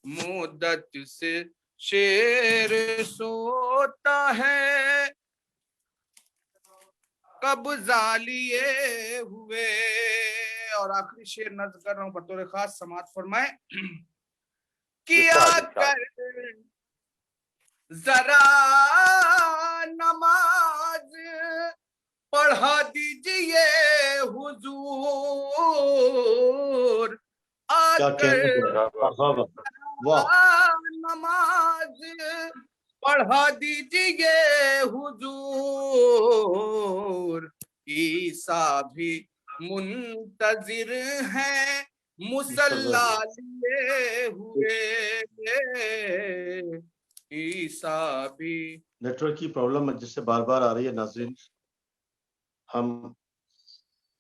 مدت سے شیر سوتا ہے قبضہ لیے ہوئے۔ اور آخری شعر نظر کر رہا ہوں، بطور خاص سماعت فرمائے۔ کیا کر ذرا نماز پڑھا دیجئے حضور، آ کر نماز پڑھا دیجئے حضور، عیسیٰ بھی منتظر ہیں مصلی لیے ہوئے، عیسیٰ بھی۔ نیٹ ورک کی پرابلم جس سے بار بار آ رہی ہے ناظرین، ہم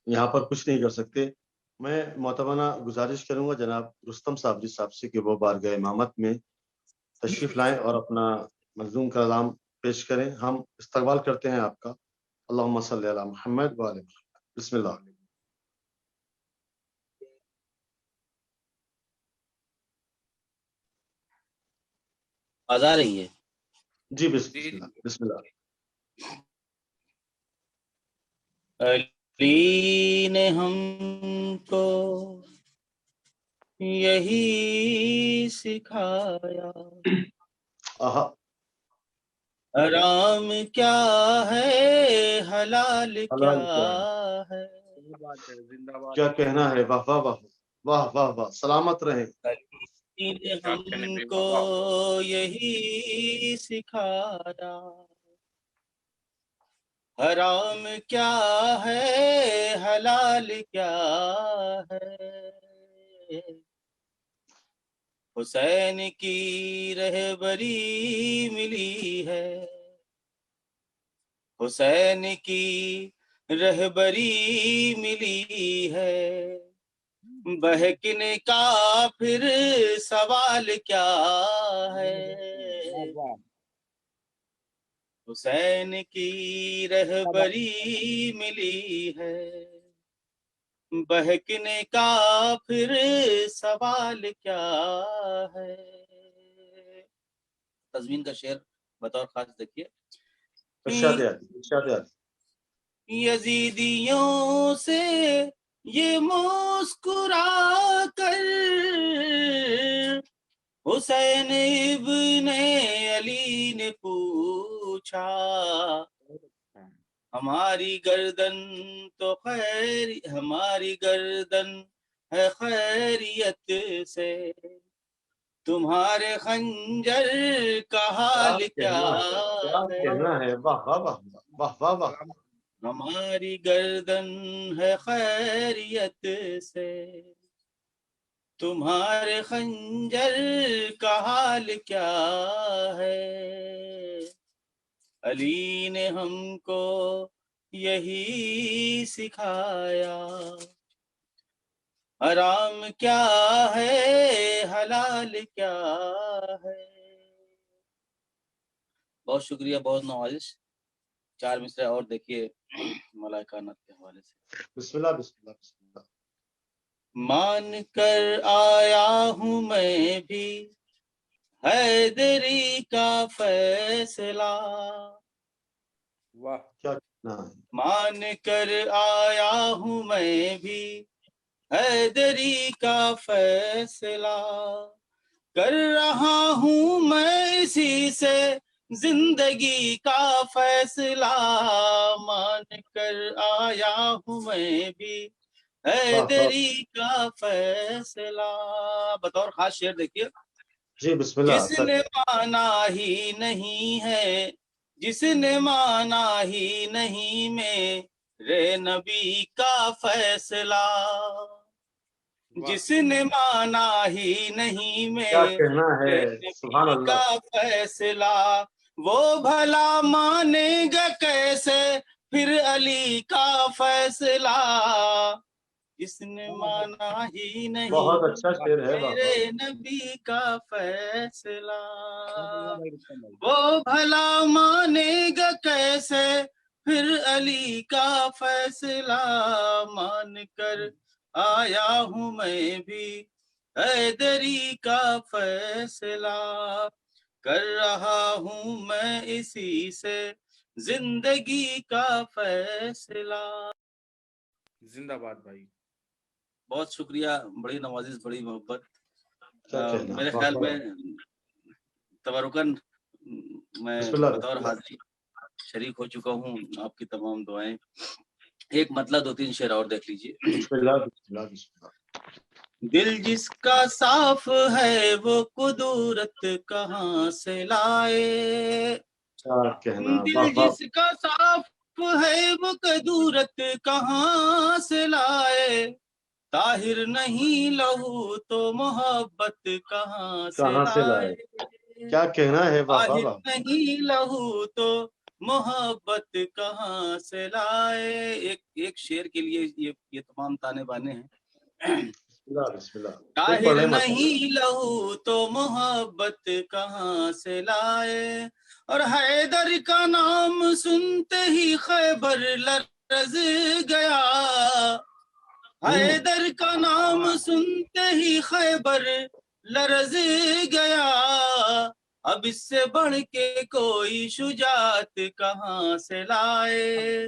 یہاں پر کچھ نہیں کر سکتے۔ میں محترمانہ گزارش کروں گا جناب رستم صابری صاحب سے کہ وہ بارگاہ امامت میں تشریف لائیں اور اپنا منظوم کلام پیش کریں۔ ہم استقبال کرتے ہیں آپ کا۔ اللہم صلی علی محمد و آل محمد۔ بسم اللہ۔ آواز آ رہی ہے؟ جی بسم اللہ بسم اللہ۔ علی نے ہم کو یہی سکھایا، حرام کیا ہے حلال کیا ہے، کیا کہنا ہے، واہ واہ واہ واہ واہ واہ، سلامت رہیں۔ ہم کو یہی سکھایا، حرام کیا ہے حلال کیا ہے، حسین کی رہبری ملی ہے، حسین کی رہبری ملی ہے، بہکنے کا پھر سوال کیا ہے، حسین کی رہبری ملی ہے، بہکنے کا پھر سوال کیا ہے۔ تزمین کا شعر بطور خاص دیکھیے۔ یزیدیوں سے یہ مسکرا کر حسین ابن علی نے پوچھا، ہماری گردن تو ہماری گردن ہے خیریت سے، تمہارے خنجر کا حال کیا ہے، ہماری گردن ہے خیریت سے، تمہارے خنجر کا حال کیا ہے، علی نے ہم کو یہی سکھایا، حرام کیا ہے حلال کیا ہے۔ بہت شکریہ، بہت نوازش۔ 4 مصرع اور دیکھیے مولا کائنات کے حوالے سے۔ بسم اللہ بسم اللہ بسم اللہ۔ مان کر آیا ہوں میں بھی حیدری کا فیصلہ، واہ، کیا کہنا ہے؟ مان کر آیا ہوں میں بھی حیدری کا فیصلہ، کر رہا ہوں میں اسی سے زندگی کا فیصلہ، مان کر آیا ہوں میں بھی حیدری کا فیصلہ۔ بطور خاص شعر دیکھیے، جی بسم اللہ۔ جس نے مانا ہی نہیں ہے، جس نے مانا ہی نہیں میرے نبی کا فیصلہ، جس نے مانا ہی نہیں کیا کہنا ہے، میرے سبحان نبی اللہ۔ کا فیصلہ، وہ بھلا مانے گا کیسے پھر علی کا فیصلہ، جس نے مانا ہی نہیں بہت اچھا شعر ہے میرے بابا۔ نبی کا فیصلہ، وہ بھلا مانے گا کیسے پھر علی کا فیصلہ، مان کر آیا ہوں میں بھی حیدری کا فیصلہ، کر رہا ہوں میں اسی سے زندگی کا فیصلہ۔ زندہ باد بھائی۔ بہت شکریہ، بڑی نوازش، بڑی محبت۔ کیا کہنا، میرے واہ خیال واہ۔ میں تبرکن میں بسم اللہ بطور بسم اللہ۔ حاضری شریک ہو چکا ہوں، آپ کی تمام دعائیں۔ ایک مطلب 2-3 شعر اور دیکھ لیجیے۔ بسم اللہ بسم اللہ بسم اللہ۔ دل جس کا صاف ہے وہ قدورت کہاں سے لائے، کیا کہنا، دل واہ واہ۔ جس کا صاف ہے وہ قدورت کہاں سے لائے، طاہر نہیں لہو تو محبت کہاں سے لائے، کیا کہنا ہے، واہ واہ طاہر واہ۔ نہیں لہو تو محبت کہاں سے لائے۔ ایک شعر کے لیے یہ تمام تانے بانے ہیں۔ بسم اللہ بسم اللہ۔ خود طاہر پڑھیں ماشاءاللہ۔ نہیں لہو تو محبت کہاں سے لائے، اور حیدر کا نام سنتے ہی خیبر لرز گیا، حیدر کا نام سنتے ہی خیبر لرز گیا، اب اس سے بڑھ کے کوئی شجاعت کہاں سے لائے،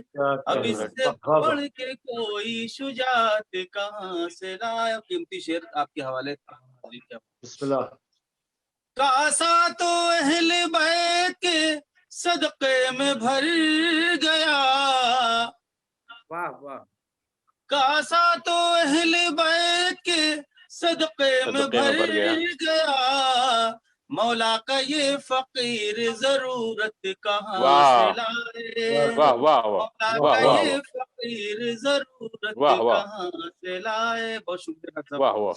اب اس سے بڑھ کے کوئی شجاعت کہاں سے لائے۔ قیمتی شعر آپ کے حوالے۔ بسم اللہ۔ کاسا تو اہل بیت کے صدقے میں بھر گیا، واہ واہ۔ کاسا تو اہل بیت کے صدقے میں بھر گیا، مولا کا یہ فقیر ضرورت کہاں سے لائے، مولا کا یہ فقیر ضرورت کہاں سے لائے۔ بہت شکریہ،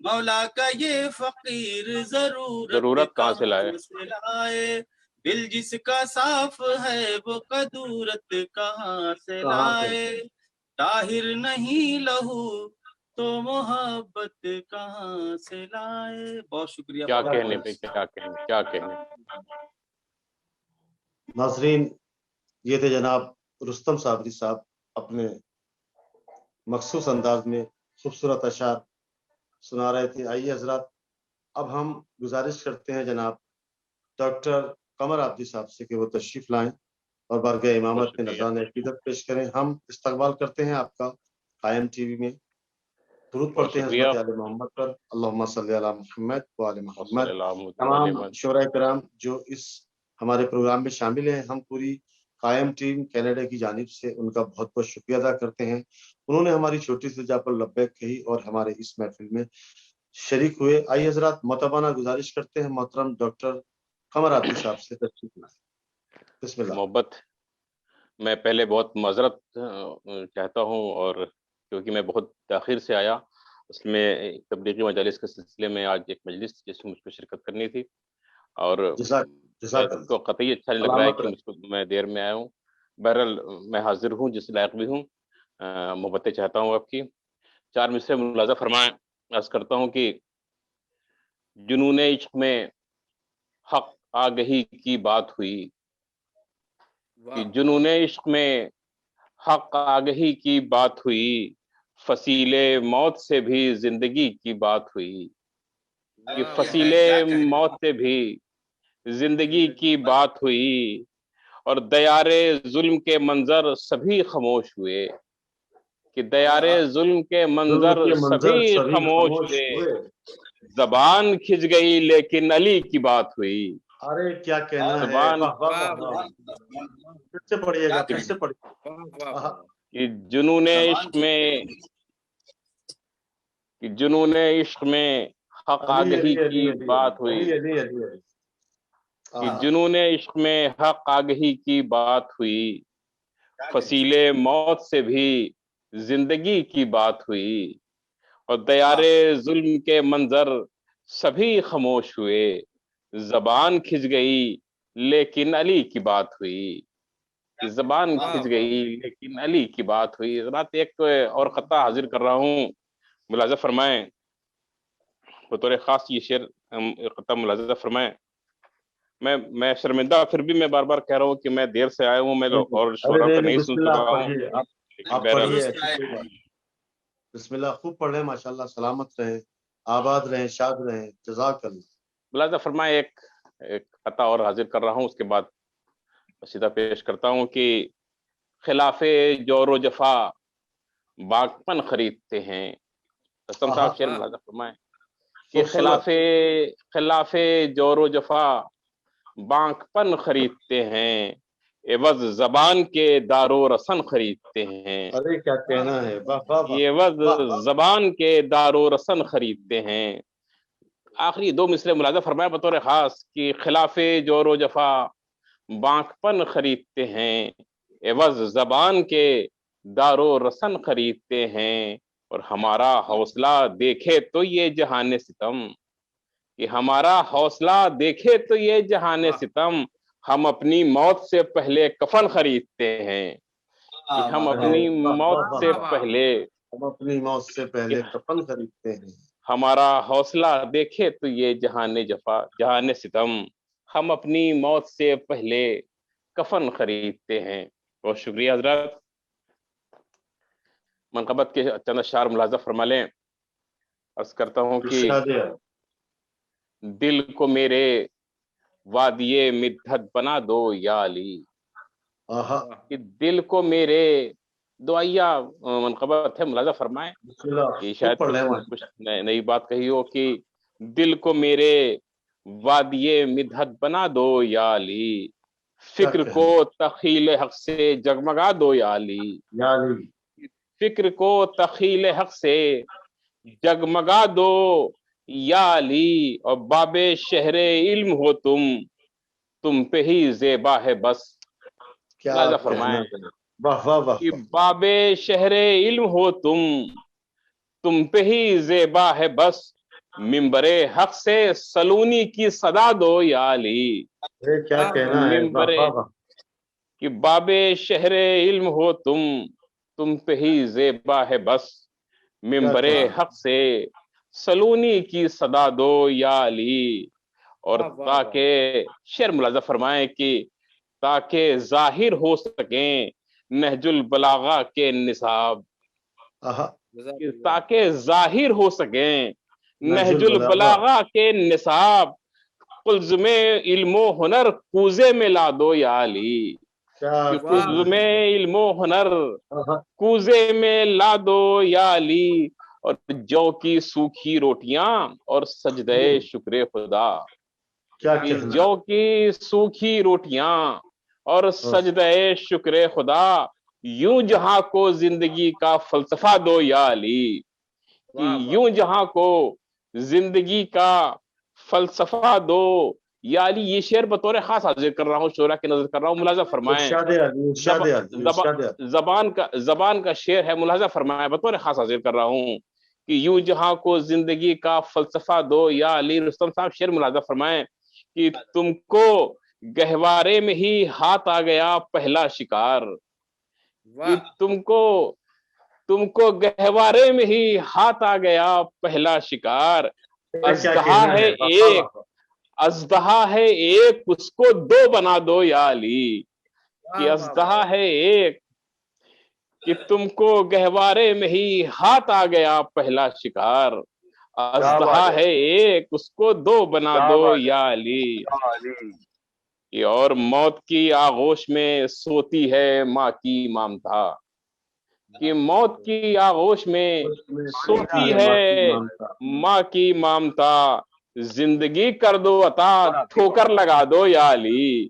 مولا کا یہ فقیر ضرورت کہاں سے لائے، دل جس کا صاف ہے وہ قدورت کہاں سے لائے، طاہر نہیں لہو تو محبت کہاں سے لائے۔ بہت شکریہ، کیا کہنے پہ، کیا کہنے، کیا کہنے۔ ناظرین، یہ تھے جناب رستم صابری صاحب، اپنے مخصوص انداز میں خوبصورت اشعار سنا رہے تھے۔ آئیے حضرات، اب ہم گزارش کرتے ہیں جناب ڈاکٹر قمر عابدی صاحب سے کہ وہ تشریف لائیں اور بارگاہ امامت میں نذران عقیدت پیش کریں۔ ہم استقبال کرتے ہیں آپ کا قائم ٹی وی میں، درود پڑھتے ہیں حضرت آل محمد پر، اللہم صلی علی محمد و آل محمد۔ تمام شعراء کرام جو اس ہمارے پروگرام میں شامل ہیں، ہم پوری قائم ٹیم کینیڈا کی جانب سے ان کا بہت بہت شکریہ ادا کرتے ہیں۔ انہوں نے ہماری چھوٹی سی جا پر لبیک کہی اور ہمارے اس محفل میں شریک ہوئے۔ آئیے حضرات، متبانہ گزارش کرتے ہیں محترم ڈاکٹر قمر عابدی صاحب سے تشریف لائیں۔ بسم اللہ۔ محبت، میں پہلے بہت معذرت چاہتا ہوں، اور کیونکہ میں بہت تاخیر سے آیا، اصل میں تبلیغی مجالس کے سلسلے میں آج ایک مجلس جس میں مجھ کو شرکت کرنی تھی، اور کو قطعی اچھا نہیں لگ رہا ہے کہ مجھ کو میں دیر میں آیا ہوں. بہرحال میں حاضر ہوں، جس لائق بھی ہوں. محبتیں چاہتا ہوں آپ کی. 4 مصرے ملاحظہ فرمائیں. عرض کرتا ہوں کہ جنون عشق میں حق آگہی کی بات ہوئی، کہ جنون عشق میں حق آگہی کی بات ہوئی، فصیل موت سے بھی زندگی کی بات ہوئی، کہ فصیل موت سے بھی زندگی کی بات ہوئی، اور دیار ظلم کے منظر سبھی خاموش ہوئے، کہ دیار ظلم کے منظر سبھی خاموش ہوئے، زبان کھنچ گئی لیکن علی کی بات ہوئی. ارے کیا کہنا ہے، پھر سے پڑھیے گا، پھر سے پڑھیے. کہ جنون عشق میں حق آگہی کی بات ہوئی، کہ جنون عشق میں حق آگہی کی بات ہوئی، فصیل موت سے بھی زندگی کی بات ہوئی، اور دیار ظلم کے منظر سبھی خاموش ہوئے، زبان کھنچ گئی لیکن علی کی بات ہوئی. زبان کھنچ گئی لیکن علی کی بات ہوئی. حضرات ایک اور خطہ حاضر کر رہا ہوں، ملاحظہ فرمائیں. بطور خاص یہ شعر خطہ ملاحظہ فرمائیں. میں شرمندہ، پھر بھی میں بار بار کہہ رہا ہوں کہ میں دیر سے آیا ہوں، میں اور شعراء کو نہیں سن رہا ہوں. آپ پڑھیے، بسم اللہ، خوب پڑھ رہے ہیں، ماشاءاللہ. سلامت رہیں، آباد رہیں، شاد رہیں، جزاک اللہ. ملاحظہ فرمائیں. ایک خطہ اور حاضر کر رہا ہوں، اس کے بعد قصیدہ پیش کرتا ہوں. کہ خلاف جور و جفا باغپن خریدتے ہیں. رستم صاحب شعر ملاحظہ فرمائیں. کہ خلاف جور و جفا باغپن خریدتے ہیں، عوض زبان کے دار و رسن خریدتے ہیں. ارے کیا کہنا ہے، یہ عوض زبان کے دار و رسن خریدتے ہیں. آخری 2 مصرے ملاحظہ فرمایا بطور خاص. کہ خلاف جور و جفا باغپن خریدتے ہیں، عوض زبان کے دار و رسن خریدتے ہیں، اور ہمارا حوصلہ دیکھے تو یہ جہان ستم، کہ ہمارا حوصلہ دیکھے تو یہ جہان ستم، ہم اپنی موت سے پہلے کفن خریدتے ہیں. کہ ہم اپنی موت سے پہلے کفن خریدتے ہیں. ہمارا حوصلہ دیکھے تو یہ جہان ستم، ہم اپنی موت سے پہلے کفن خریدتے ہیں. بہت شکریہ حضرات. منقبت کے چند اشعار ملاحظہ فرما لیں. عرض کرتا ہوں کہ دل کو میرے وادی مدحت بنا دو یا علی، کہ دل کو میرے دعائیا منقبت ہے. ملاحظہ فرمائیں کہ شاید کچھ نئی بات کہی ہو. کہ دل کو میرے وادی مدحت بنا دو یا علی، فکر کو تخیل حق سے جگمگا دو یا علی، فکر کو تخیل حق سے جگمگا دو یا علی، اور باب شہر علم ہو تم پہ ہی زیبا ہے بس. ملاحظہ فرمائیں کہ باب شہر علم ہو تم پہ ہی زیبا ہے بس، ممبر حق سے سلونی کی صدا دو یا علی. کیا کہنا ہے، کہ باب شہر علم ہو تم پہ ہی زیبا ہے بس، ممبر حق سے سلونی کی صدا دو یا علی. اور تاکہ شعر ملاحظہ فرمائیں کہ تاکہ ظاہر ہو سکیں نہج البلاغہ کے نصاب، تاکہ ظاہر ہو سکیں نہج البلاغہ کے نصاب، قلزم علم و ہنر کوزے میں لا دو یا علی. قلزم علم و ہنر کوزے میں لا دو یا علی، اور جو کی سوکھی روٹیاں اور سجدہ شکر خدا، جو کی سوکھی روٹیاں اور سجدہ شکر خدا، یوں جہاں کو زندگی کا فلسفہ دو یا علی. یوں جہاں کو زندگی کا فلسفہ دو یا علی. یہ شعر بطور خاص حاضر کر رہا ہوں، شعراء کی نظر کر رہا ہوں. ملاحظہ فرمائیں زبان کا شعر ہے. ملاحظہ فرمائیں بطور خاص حاضر کر رہا ہوں کہ یوں جہاں کو زندگی کا فلسفہ دو یا علی۔ رستم صاحب شعر ملاحظہ فرمائیں کہ تم کو گہوارے میں ہی ہاتھ آ گیا پہلا شکار، کہ تم کو گہوارے میں ہی ہاتھ آ گیا پہلا شکار، اژدہا ہے ایک اس کو دو بنا دو یا علی، کہ اژدہا ہے ایک کہ تم کو گہوارے میں ہی ہاتھ آ گیا پہلا شکار، اژدہا ہے ایک اس کو دو بنا دو یا علی۔ اور موت کی آغوش میں سوتی ہے ماں کی مامتا، کہ موت کی آغوش میں سوتی ہے ماں کی مامتا، زندگی کر دو عطا ٹھوکر لگا دو یا علی،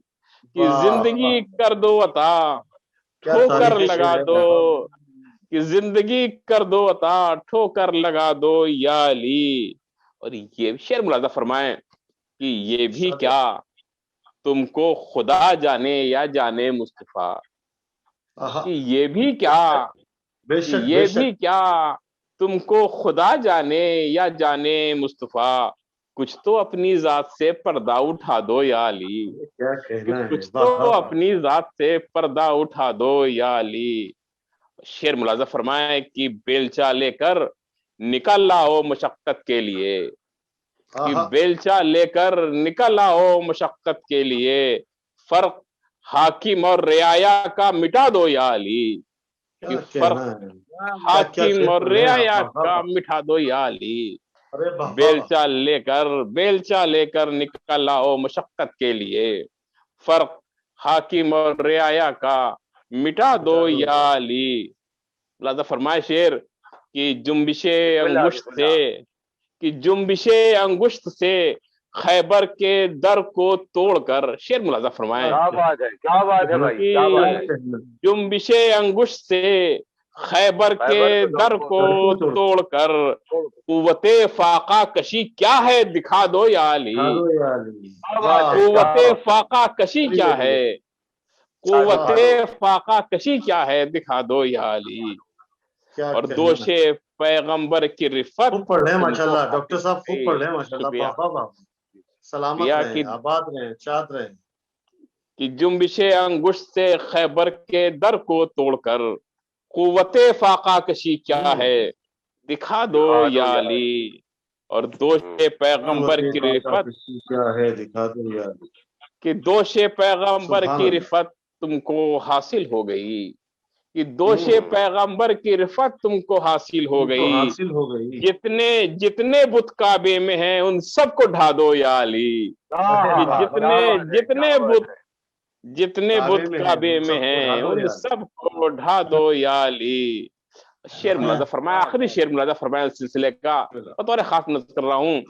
کہ زندگی کر دو عطا ٹھوکر لگا دو، کہ زندگی کر دو عطا ٹھوکر لگا دو یا علی۔ اور یہ شعر ملاحظہ فرمائیں کہ یہ بھی کیا تم کو خدا جانے یا جانے مصطفیٰ، کہ یہ بھی کیا یہ بھی کیا تم کو خدا جانے یا جانے مصطفیٰ، کچھ تو اپنی ذات سے پردہ اٹھا دو یا علی، کچھ تو اپنی ذات سے پردہ اٹھا دو یا علی۔ شعر ملاحظہ فرمائے کہ بیلچہ لے کر نکل آؤ مشقت کے لیے، کہ بیلچہ لے کر نکل آؤ مشقت کے لیے، فرق حاکم اور رعایا کا مٹا دو یا علی، کہ فرق حاکم اور رعایا کا مٹا دو یا علی۔ بیلچہ لے کر نکل آؤ مشقت کے لیے، فرق حاکم اور رعایا کا مٹا دو یا علی۔ لہذا فرمائے شعر کہ جنبش انگشت سے خیبر کے در کو توڑ کر، شعر ملاحظہ فرمائے جنبش انگشت سے خیبر کے در کو توڑ کر، قوت فاقہ کشی کیا ہے دکھا دو یا علی، قوت فاقہ کشی کیا ہے، قوت فاقہ کشی کیا ہے دکھا دو یا علی۔ اور دوش پیغمبر کی رفت، خوب پڑھ رہے ہیں ماشاءاللہ ڈاکٹر صاحب، خوب پڑھ رہے ہیں ماشاءاللہ، سلامت رہیں، آباد رہیں، چاہت رہیں۔ کہ جنبش انگشت سے خیبر کے در کو توڑ کر، قوت فاقہ کشی کیا ہے دکھا دو یا علی۔ اور دوش پیغمبر کی رفت کیا ہے دکھا دو یا علی، کہ دوش پیغمبر کی رفت تم کو حاصل ہو گئی، کہ دوش پیغمبر کی رفت تم کو حاصل ہو گئی، جتنے بت کعبے میں ہیں ان سب کو ڈھا دو یا علی، جتنے بت کعبے میں ہیں ان سب کو ڈھا دو یا علی۔ شعر ملاحظہ فرمایا، آخری شعر ملاحظہ فرمایا اس سلسلے کا بطور خاص نظر کر رہا ہوں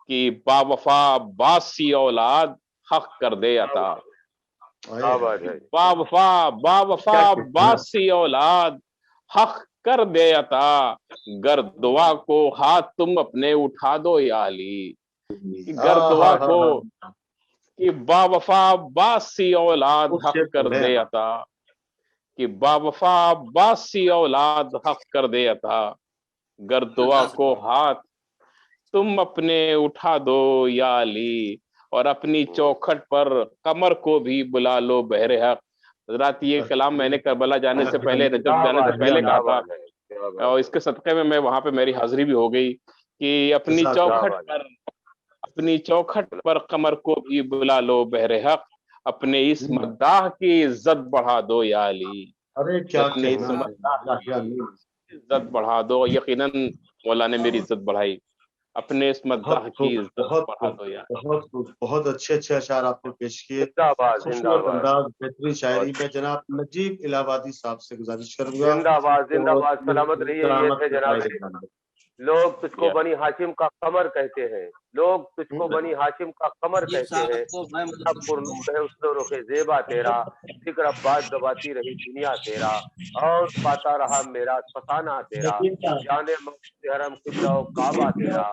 کہ با وفا باسی اولاد حق کر دے عطا، با وفا باسی اولاد حق کر دے عطا، گر دعا کو ہاتھ تم اپنے اٹھا دو یا علی، گر دعا کو کہ با وفا باسی اولاد حق کر دے عطا، کہ با وفا باسی اولاد حق کر دے عطا، گر دعا کو ہاتھ تم اپنے اٹھا دو یا علی۔ اور اپنی چوکھٹ پر قمر کو بھی بلا لو بہر حق۔ حضرات یہ کلام میں نے کربلا جانے سے پہلے، رجب جانے سے پہلے کہا تھا، اور اس کے صدقے میں وہاں پہ میری حاضری بھی ہو گئی کہ اپنی چوکھٹ پر قمر کو بھی بلا لو بہر حق، اپنے اس مداح کی عزت بڑھا دو یا علی، اپنے اس مداح کی عزت بڑھا دو۔ یقیناً مولا نے میری عزت بڑھائی، اپنے اس مداح کی عزت بڑھا دو یا علی۔ بہت اچھے اشعار آپ نے پیش کیے، خوبصورت انداز، بہترین شاعری میں۔ جناب نجیب الہ آبادی صاحب سے گزارش کروں گا، زندہ باد سلامت رہیے۔ یہ تھے جناب، لوگ تجھ کو بنی ہاشم کا قمر کہتے ہیں، لوگ تجھ کو بنی ہاشم کا قمر کہتے ہیں، سب پرنور ہے اس رخ زیبا تیرا، ذکر عباس دباتی رہی دنیا تیرا، اور پاتا رہا میرا فسانہ تیرا، جانے مسجد حرم قبلہ و کعبہ تیرا،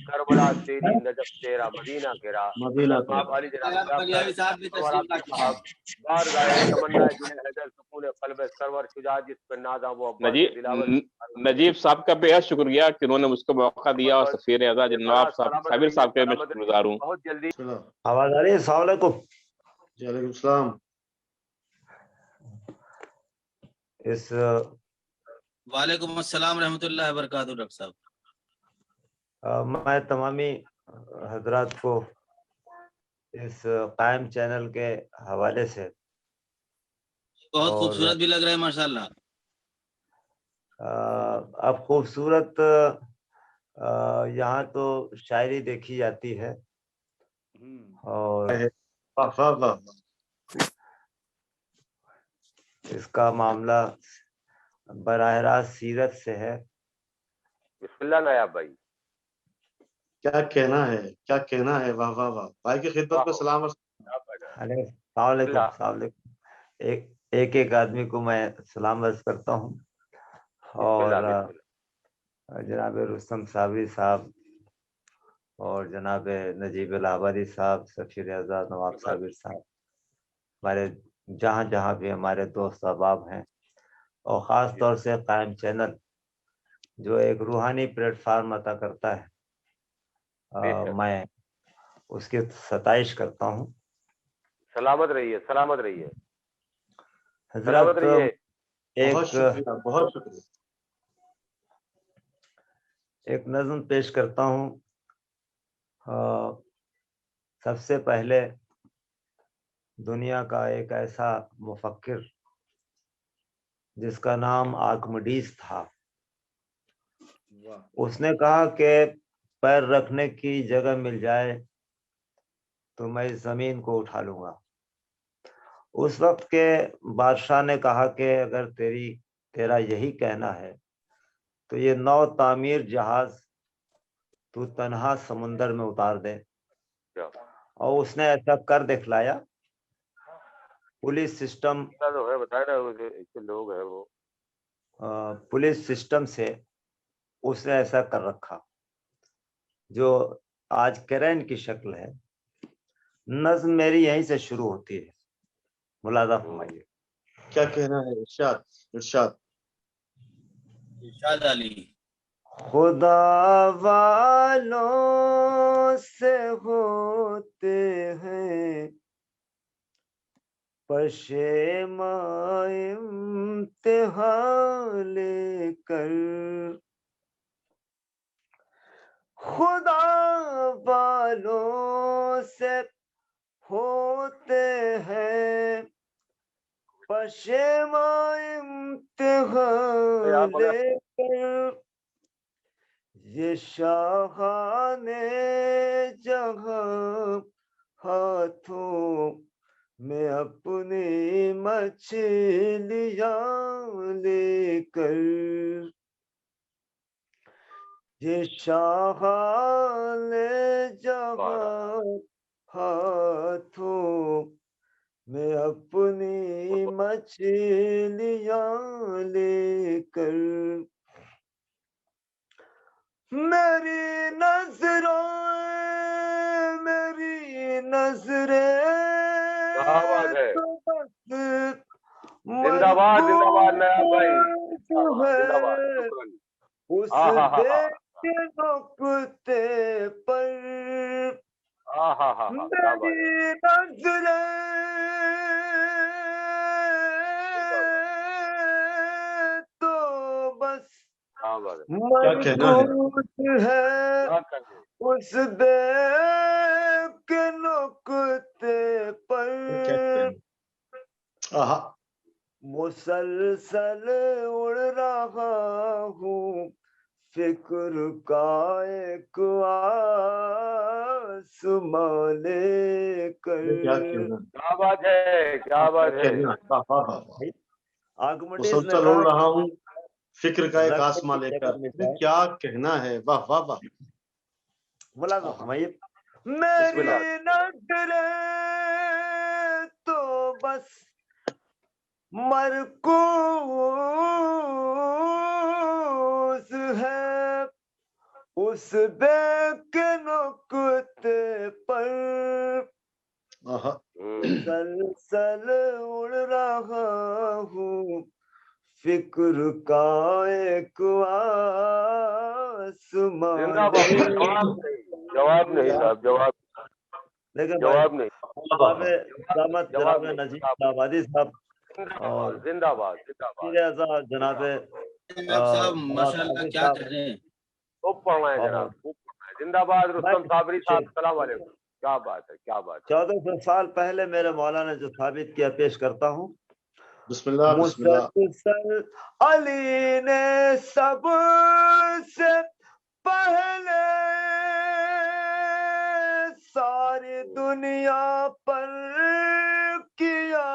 کربلا تیری نجف تیرا مدینہ تیرا۔ ماں علی جناب بار گائے تمنا جنہیں حیدر نجیب صاحب کا بے حد شکریہ کہ انہوں نے مجھ کو موقع دیا اور سفیر اعزاز نواب صاحب صابر صاحب کے میں شکر گزار ہوں. آواز آ رہی ہے؟ السلام علیکم. جی وعلیکم السلام. وعلیکم السلام رحمۃ اللہ وبرکاتہ. ڈاکٹر صاحب میں تمامی حضرات کو اس قائم چینل کے حوالے سے بہت خوبصورت بھی لگ رہا ہے ماشاءاللہ. اب خوبصورت یہاں تو شاعری دیکھی جاتی ہے اور اس کا معاملہ براہ راست سیرت سے ہے. بسم اللہ نایاب بھائی. کیا کہنا ہے، کیا کہنا ہے. واہ واہ واہ. بھائی کی خدمت میں سلام. السلام علیکم. السلام علیکم. ایک ایک آدمی کو میں سلام عرض کرتا ہوں. اور جناب رستم صابری صاحب اور جناب نجیب الہبادی صاحب، سفیر اعزاز نواب صابر صاحب، ہمارے جہاں جہاں بھی ہمارے دوست احباب ہیں، اور خاص طور سے قائم چینل جو ایک روحانی پلیٹ فارم عطا کرتا ہے، میں اس کی ستائش کرتا ہوں. سلامت رہیے، سلامت رہیے حضرت. بہت شکریہ، بہت شکریہ. ایک نظم پیش کرتا ہوں. سب سے پہلے دنیا کا ایک ایسا مفکر جس کا نام آرکمڈیز تھا، اس نے کہا کہ پیر رکھنے کی جگہ مل جائے تو میں زمین کو اٹھا لوں گا. اس وقت کے بادشاہ نے کہا کہ اگر تیرا یہی کہنا ہے تو یہ نو تعمیر جہاز تو تنہا سمندر میں اتار دے. اور اس نے ایسا کر دکھلایا. پولیس سسٹم پولیس سسٹم سے اس نے ایسا کر رکھا جو آج کرین کی شکل ہے. نظم میری یہیں سے شروع ہوتی ہے. ملاحظہ فرمائیے. کیا کہنا ہے. ارشاد ارشاد. ارشاد علی. خدا والوں سے ہوتے ہیں پشیماں امتحان لے کر. خدا والوں سے ہوتے ہیں پشیماں امتحان لے کر. یہ شاہان جہاں ہاتھوں میں اپنی مچھلیاں لے کر. یہ شاہان جہاں ہاتھوں میں اپنی مچھلیاں لے کر. میری نظریں زندہ باد، زندہ باد نایاب بھائی. اس کے نقطے پر میری نظریں تو بس مربوط ہے اس دیو کے نقطے پر. مسلسل اڑ رہا ہوں فکر کا ایک آسمان لے کر. کیا بات ہے، کیا بات ہے. مسلسل اڑ رہا ہوں فکر کا ایک آسمان لے کر. کیا کہنا ہے. واہ واہ واہ. ملازم فرمائیے. میری نظریں تو بس مرکوز ہے اس بے کے نقطے پر. مسلسل اڑ رہا ہوں فکر کا ایک آسمان، جواب نہیں صاحب، جواب لیکن جواب نہیں، جناب نجیب آبادی صاحب اور زندہ باد، زندہ باد جناب صاحب ماشاءاللہ کیا کر رہے ہیں، خوب پڑھ رہے ہیں جناب، خوب پڑھ رہے ہیں۔ زندہ باد رستم صابری صاحب، السلام علیکم، کیا بات ہے، کیا بات ہے۔ 1400 سال پہلے میرے مولا نے جو ثابت کیا پیش کرتا ہوں۔ بسم اللہ بسم اللہ۔ مسلسل علی نے سب سے پہلے ساری دنیا پر کیا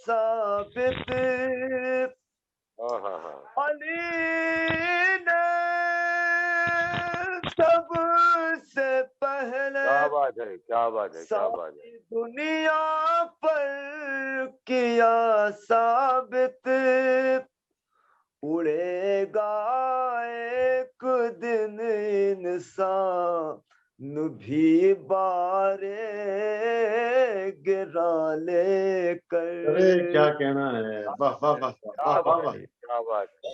ثابت، علی نے سب سے پہلے کیا بات ہے، کیا بات ہے، کیا بات ہے، دنیا پر کیا ثابت، اڑے گا ایک دن انسان بھی بارے گرا لے کر۔ کیا کہنا ہے، واہ واہ واہ واہ واہ۔ کیا بات ہے۔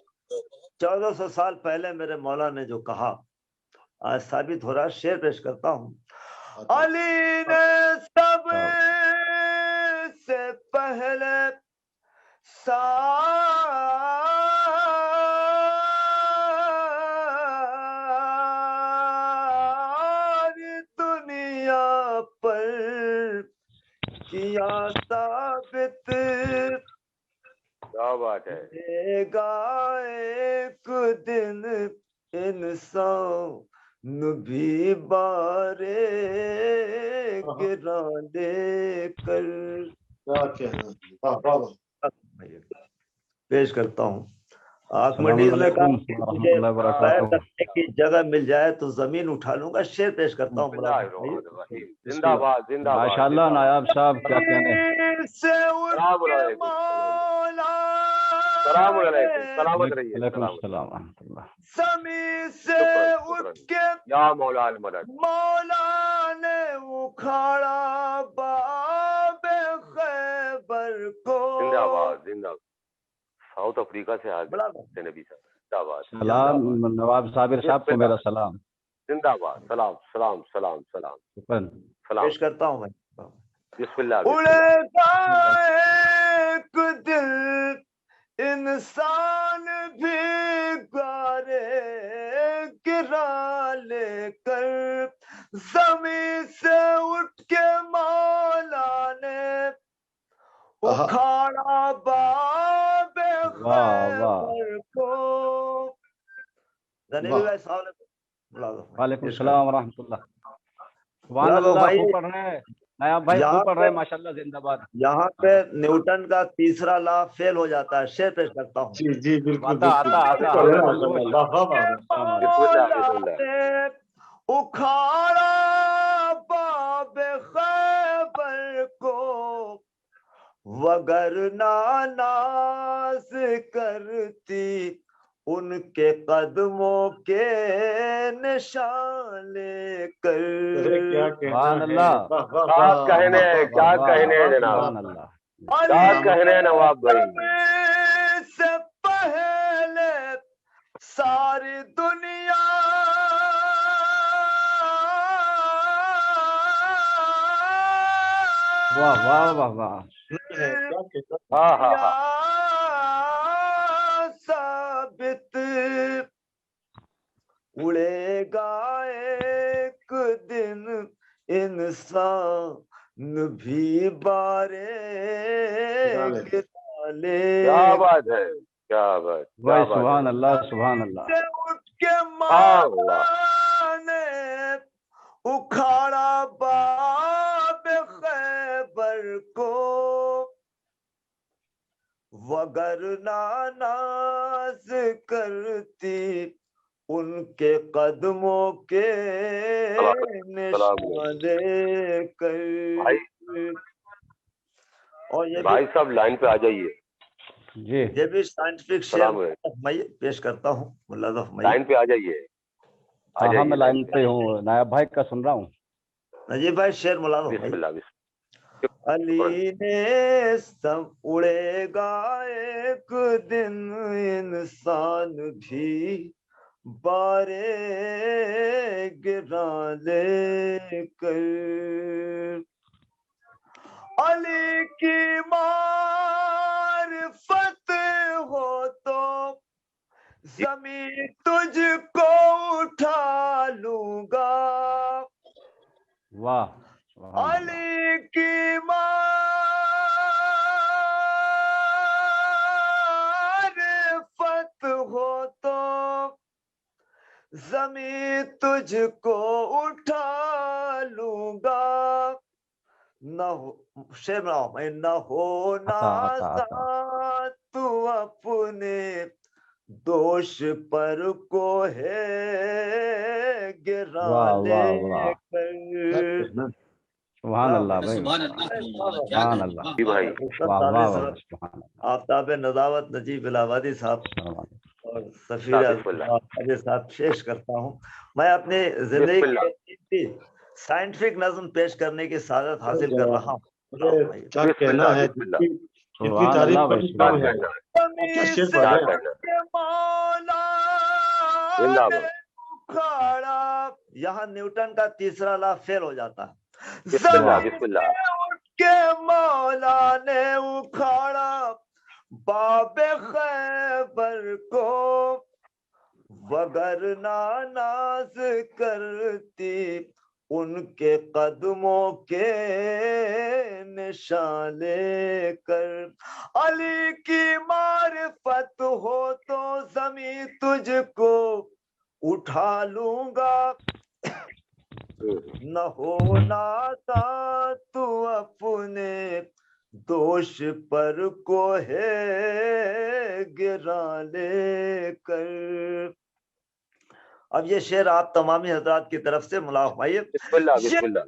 1400 سال پہلے میرے مولا نے جو کہا آج ثابت ہو رہا، شعر پیش کرتا ہوں۔ علی نے سب سے پہلے ساری دنیا پر کیا ثابت، کیا بات ہے، گا ایک دن انسان بھی بارے گرا لے کر۔ کیا کہنا ہے، واہ واہ واہ۔ پیش کرتا ہوں۔ آنکھ منڈیر نے کہا مجھے پیر رکھنے کی جگہ مل جائے تو زمین اٹھا لوں گا، شعر پیش کرتا ہوں۔ زندہ باد، زندہ باد، ماشاءاللہ نایاب صاحب کیا کہنے ہیں۔ السلام علیکم، السلام علیکم، سلامت رہیے، وعلیکم السلام ورحمۃ اللہ۔ زمین سے اٹھ کے یا مولا المدد، مولا نے اکھاڑا باب خیبر کو۔ زندہ باد، زندہ باد، ساؤتھ افریقہ سے حاضر نبی صاحب، زندہ باد، سلام نواب صابر صاحب کو میرا سلام۔ زندہ باد، سلام سلام سلام سلام سلام، پیش کرتا ہوں میں۔ بسم اللہ۔ اڑے گا ایک دل انسان بھی گارے گرا لے کر، زمین سے اٹھ کے مولا نے اکھاڑا باب خیبر کو۔ وعلیکم السلام ورحمۃ اللہ۔ سبحان اللہ، خوب پڑھ رہے ہیں نایاب بھائی، خوب پڑھ رہے ہیں ماشاءاللہ، زندہ باد۔ یہاں پہ نیوٹن کا تیسرا لا فیل ہو جاتا ہے، شعر پیش کرتا ہوں۔ جی جی بالکل، آتا اکھاڑا باب خیبر کو، وگرنہ ناز کرتی ان کے قدموں کے نشان لے کر۔ سبحان اللہ، کیا کہنے، کیا کہنے جناب، کیا کہنے نواب بھائی۔ سے پہلے ساری دنیا واہ واہ واہ واہ، ثابت، اڑے گا ایک دن انسان بھی بارے گرا لے۔ کیا بات ہے، کیا بات، سبحان اللہ سبحان اللہ۔ اٹھ کے مولا نے اکھاڑا باب خیبر کو، وگرنہ ناز کرتی ان کے قدموں کے نشان لے کر۔ اور یہ بھائی صاحب لائن پہ آ جائیے جی، یہ بھی سائنٹیفک شعر میں پیش کرتا ہوں۔ لائن پہ آ جائیے۔ ہاں میں لائن پہ ہوں، نایاب بھائی کا سن رہا ہوں۔ نجیب بھائی شعر ملا دو۔ بسم اللہ، علی نے سب اڑے گا ایک دن انسان بھی بارے گراں لے کر، علی کی معرفت ہو تو زمین تجھ کو اٹھا لوں گا، واہ علی کی معرفت ہو تو زمین تجھ کو اٹھا لوں گا، نہ ہو شعر میں نہ ہو نازا تو اپنے دوش پر کو ہے گراں لے کر، سبحان اللہ بھائی، سبحان اللہ آفتاب نذاوت نجیب الہوادی صاحب اور سفیر صاحب پیش کرتا ہوں۔ میں اپنی زندگی کی سائنٹیفک نظم پیش کرنے کی سعادت حاصل کر رہا ہوں۔ کیا کہنا ہے، اتنی تعریف یہاں نیوٹن کا تیسرا لا فیل ہو جاتا ہے۔ بسم اللہ بسم اللہ۔ اٹھ کے مولا نے اکھاڑا باب خیبر کو، وگرنہ ناز کرتی ان کے قدموں کے نشان لے کر، علی کی معرفت ہو تو زمین تجھ کو اٹھا لوں گا، نہ ہو ناتا تو اپنے دوش پر کو ہے گراں لے کر۔ اب یہ شعر آپ تمامی حضرات کی طرف سے ملا فرمائیے۔ بسم اللہ بسم اللہ۔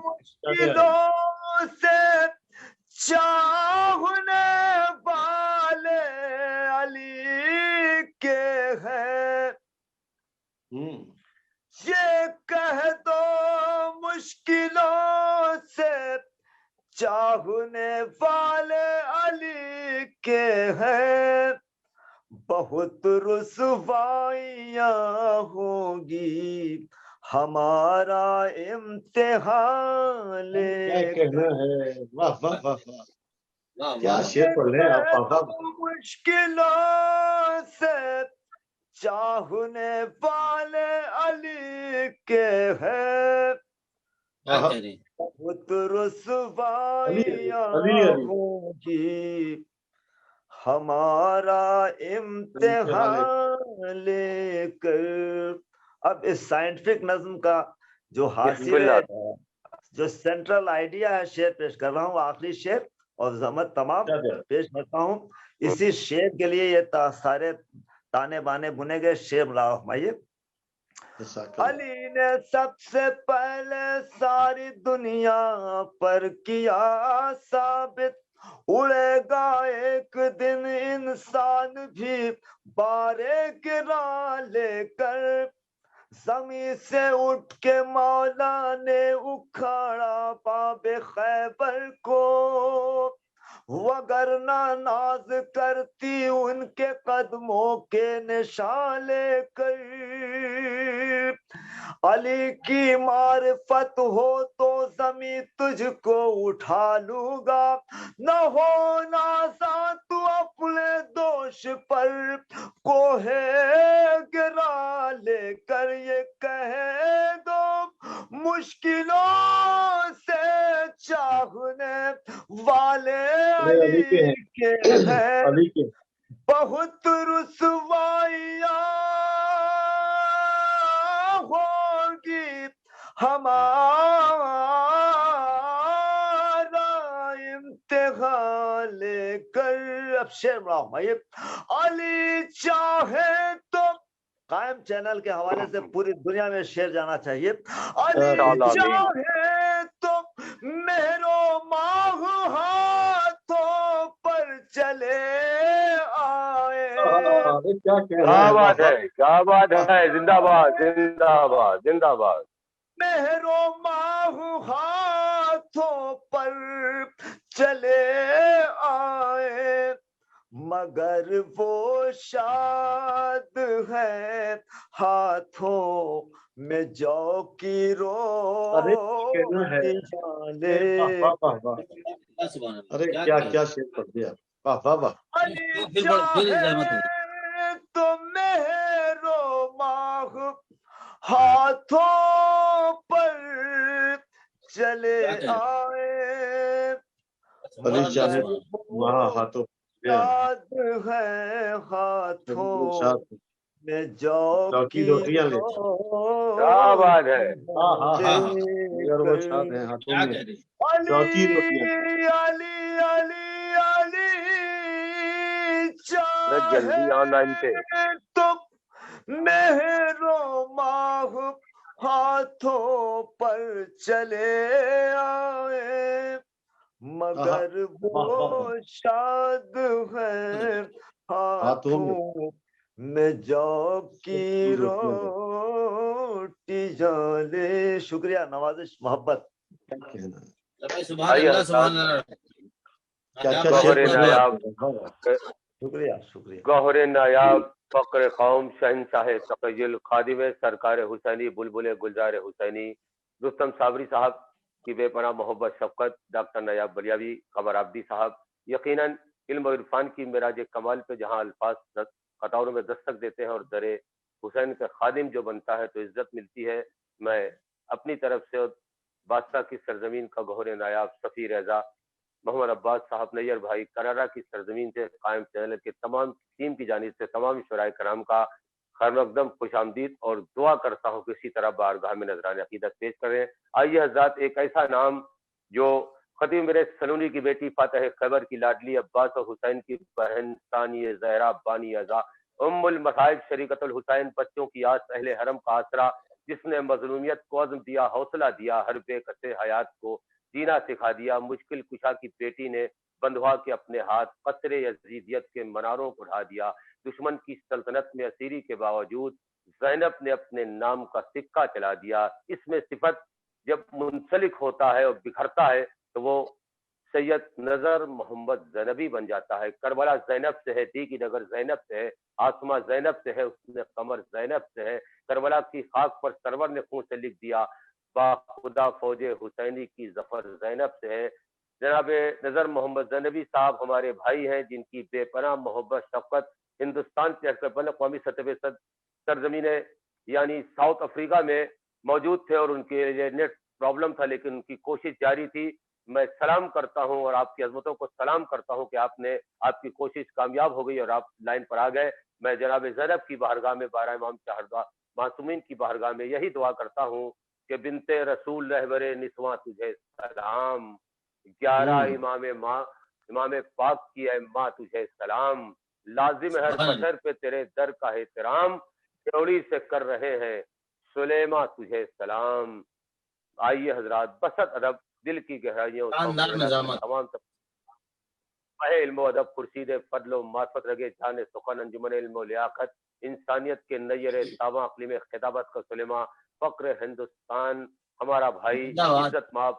مشکلوں سے چاہنے والے علی کے ہیں، یہ کہہ دو مشکلوں سے چاہنے والے علی کے ہیں، بہت رسوائیاں ہوں گی ہمارا امتحان لے کہنا ہے۔ واہ واہ واہ واہ، کیا شعر پڑھ رہے ہیں آپ۔ مشکلوں سے چاہنے والے علی کے ہیں، بہت رسوائیاں ہوں گی ہمارا امتحان لے کر۔ اب اس سائنٹیفک نظم کا جو حاصل ہے، جو سینٹرل آئیڈیا ہے، شعر پیش کر رہا ہوں، آخری شعر اور زحمت تمام پیش کرتا ہوں۔ اسی شعر کے لیے یہ سارے تانے بانے بنے گئے، شعر ملا فرمائیے۔ علی نے سب سے پہلے ساری دنیا پر کیا ثابت، اڑے گا ایک دن انسان بھی بارے گراں لے کر، زمین سے اٹھ کے مولا نے اکھاڑا باب خیبر کو، وگرنہ ناز کرتی ان کے قدموں کے نشان لے کر، علی کی معرفت ہو تو زمین تجھ کو اٹھا لوں گا، نہ ہو نازا تو اپنے دوش پر کوہ گراں لے کر، یہ کہہ دو مشکلوں سے چاہنے والے علی کے ہیں، بہت رسوائیاں ہوگی ہمارا امتحان لے کر۔ اب شعر بڑھاؤ بھائی۔ علی چاہے تو قائم چینل کے حوالے سے پوری دنیا میں شعر جانا چاہیے۔ علی چاہے تو میرو ماہ ہاتھوں پر چلے آئے، کیا بات ہے، کیا بات ہے، زندہ باد زندہ باد زندہ باد۔ مہرو ماہ ہاتھ ہاتھوں پر چلے آئے مگر وہ شاد ہے ہاتھوں میں جو کی روٹی جانے. ارے کیا کیا شعر پڑھ دیا. واہ واہ واہ. علی چاہے تو مہر و ماہ ہاتھوں پر چلے آئے علی چاہے وہاں ہاتھوں یاد ہے ہاتھوں میں جو کی روٹیاں لے کیا بات ہے. علی علی علی علی جلدی آن لائن پہ تم مہر و ماہ ہاتھوں پر چلے آئے مگر وہ شاد ہے ہاتھوں میں جو کی روٹی جانے. شکریہ، نوازش، محبت. گوہر نایاب فقر قوم شہنشاہ تقیل خادم سرکار حسینی بلبل گلزار حسینی رستم صابری صاحب کی بے پناہ محبت شفقت، ڈاکٹر نایاب بلیاوی، قمر عابدی صاحب. یقیناً علم و عرفان کی معراج کمال پہ جہاں الفاظ قطاروں میں دستک دیتے ہیں اور در حسین کا خادم جو بنتا ہے تو عزت ملتی ہے. میں اپنی طرف سے بادشاہ کی سرزمین کا گوہر نایاب سفیر اعزا محمد عباس صاحب نیئر بھائی، کنارا کی سرزمین سے قائم چینل کے تمام ٹیم کی جانب سے تمام شعراء کرام کا خیر مقدم خوش آمدید اور دعا کرتا ہوں کہ اسی طرح بارگاہ میں نذران عقیدت پیش کریں. آئیے حضرات، ایک ایسا نام جو خطیب میرے سلونی کی بیٹی فاتح خیبر کی لاڈلی عباس اور حسین کی بہن ثانیہ زہرا بانی اعزا ام المصائب شریکت الحسین، بچوں کی آس، اہل حرم کا آسرا، جس نے مظلومیت کو عزم دیا، حوصلہ دیا، ہر بے قصے حیات کو جینا سکھا دیا. مشکل کشا کی بیٹی نے بندھوا کے اپنے ہاتھ قصر یزیدیت کے مناروں کو ڈھا دیا. دشمن کی سلطنت میں اسیری کے باوجود زینب نے اپنے نام کا سکہ چلا دیا. اس میں صفت جب منسلک ہوتا ہے اور بکھرتا ہے تو وہ سید نظر محمد زینبی بن جاتا ہے. کربلا زینب سے ہے، دیگی نگر زینب سے ہے، آسما زینب سے ہے، اس نے قمر زینب سے ہے. کربلا کی خاک پر سرور نے خون سے لکھ دیا، با خدا فوج حسینی کی ظفر زینب سے ہے. جناب نظر محمد زینبی صاحب ہمارے بھائی ہیں جن کی بے پناہ محبت شفقت ہندوستان کے بین الاقوامی سطح پہ سرزمین یعنی ساؤتھ افریقہ میں موجود تھے اور ان کے لیے نیٹ پرابلم تھا لیکن ان کی کوشش جاری تھی. میں سلام کرتا ہوں اور آپ کی عظمتوں کو سلام کرتا ہوں کہ آپ کی کوشش کامیاب ہو گئی اور آپ لائن پر آ گئے. میں جناب زینب کی بارگاہ میں، بارہ امام چہردہ معصومین کی بارگاہ میں یہی دعا کرتا ہوں کہ بنت رسول رہبر نسواں تجھے سلام، 11 امام پاک کی اے ماں تجھے سلام، لازم ہر بشر پہ تیرے در کا احترام، چوڑی سے کر رہے ہیں سلیما تجھے سلام. آئیے حضرات، بسط ادب دل کی گہرائیوں تمام علم و ادب خورشید فضل و معرفت رگے جان سخن انجمن علم و لیاقت انسانیت کے نیر تاباں اقلیم خطابت کا سلیما فقر ہندوستان ہمارا بھائی عزت مآب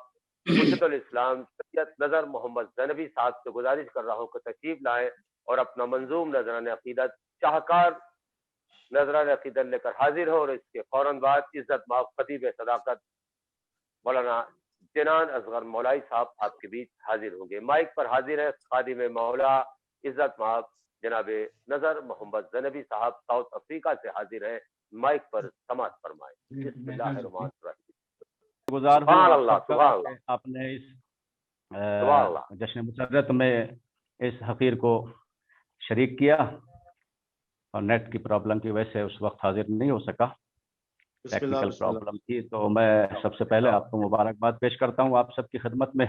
مرشد الاسلام سید نظر محمد زینبی صاحب سے گزارش کر رہا ہوں کہ تشریف لائیں اور اپنا منظوم نذران عقیدت شاہکار نذران عقیدت لے کر حاضر ہو. اور اس کے فوراً بعد عزت مآب خطیب صداقت مولانا جنان اصغر مولائی صاحب آپ کے بیچ حاضر ہوں گے. مائک پر حاضر ہے خادم مولا عزت مآب جناب نظر محمد زینبی صاحب ساؤتھ افریقہ سے حاضر ہیں. مائک پر سماعت فرمائیں. بسم اللہ الرحمن الرحیم. گزار سبحان اللہ، سبحان اللہ. آپ نے اس جشن مسرت میں اس حقیر کو شریک کیا اور نیٹ کی پرابلم کی وجہ سے اس وقت حاضر نہیں ہو سکا، ٹیکنیکل پرابلم تھی. تو میں سب سے پہلے آپ کو مبارکباد پیش کرتا ہوں آپ سب کی خدمت میں.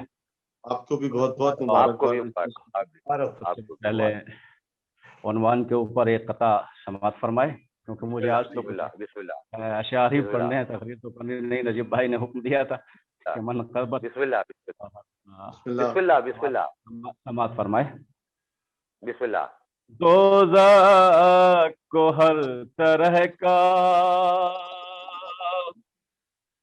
آپ کو بھی بہت بہت مبارکباد. پہلے عنوان کے اوپر ایک قطع سماعت فرمائے کیونکہ مجھے آج تو اشعار ہی پڑھنے ہیں، تقریر تو پڑھنے نہیں. نجیب بھائی نے حکم دیا تھا کہ من قربت. بسم اللہ بسم اللہ سماعت فرمائے. بسم اللہ. دوزخ کو ہر طرح کا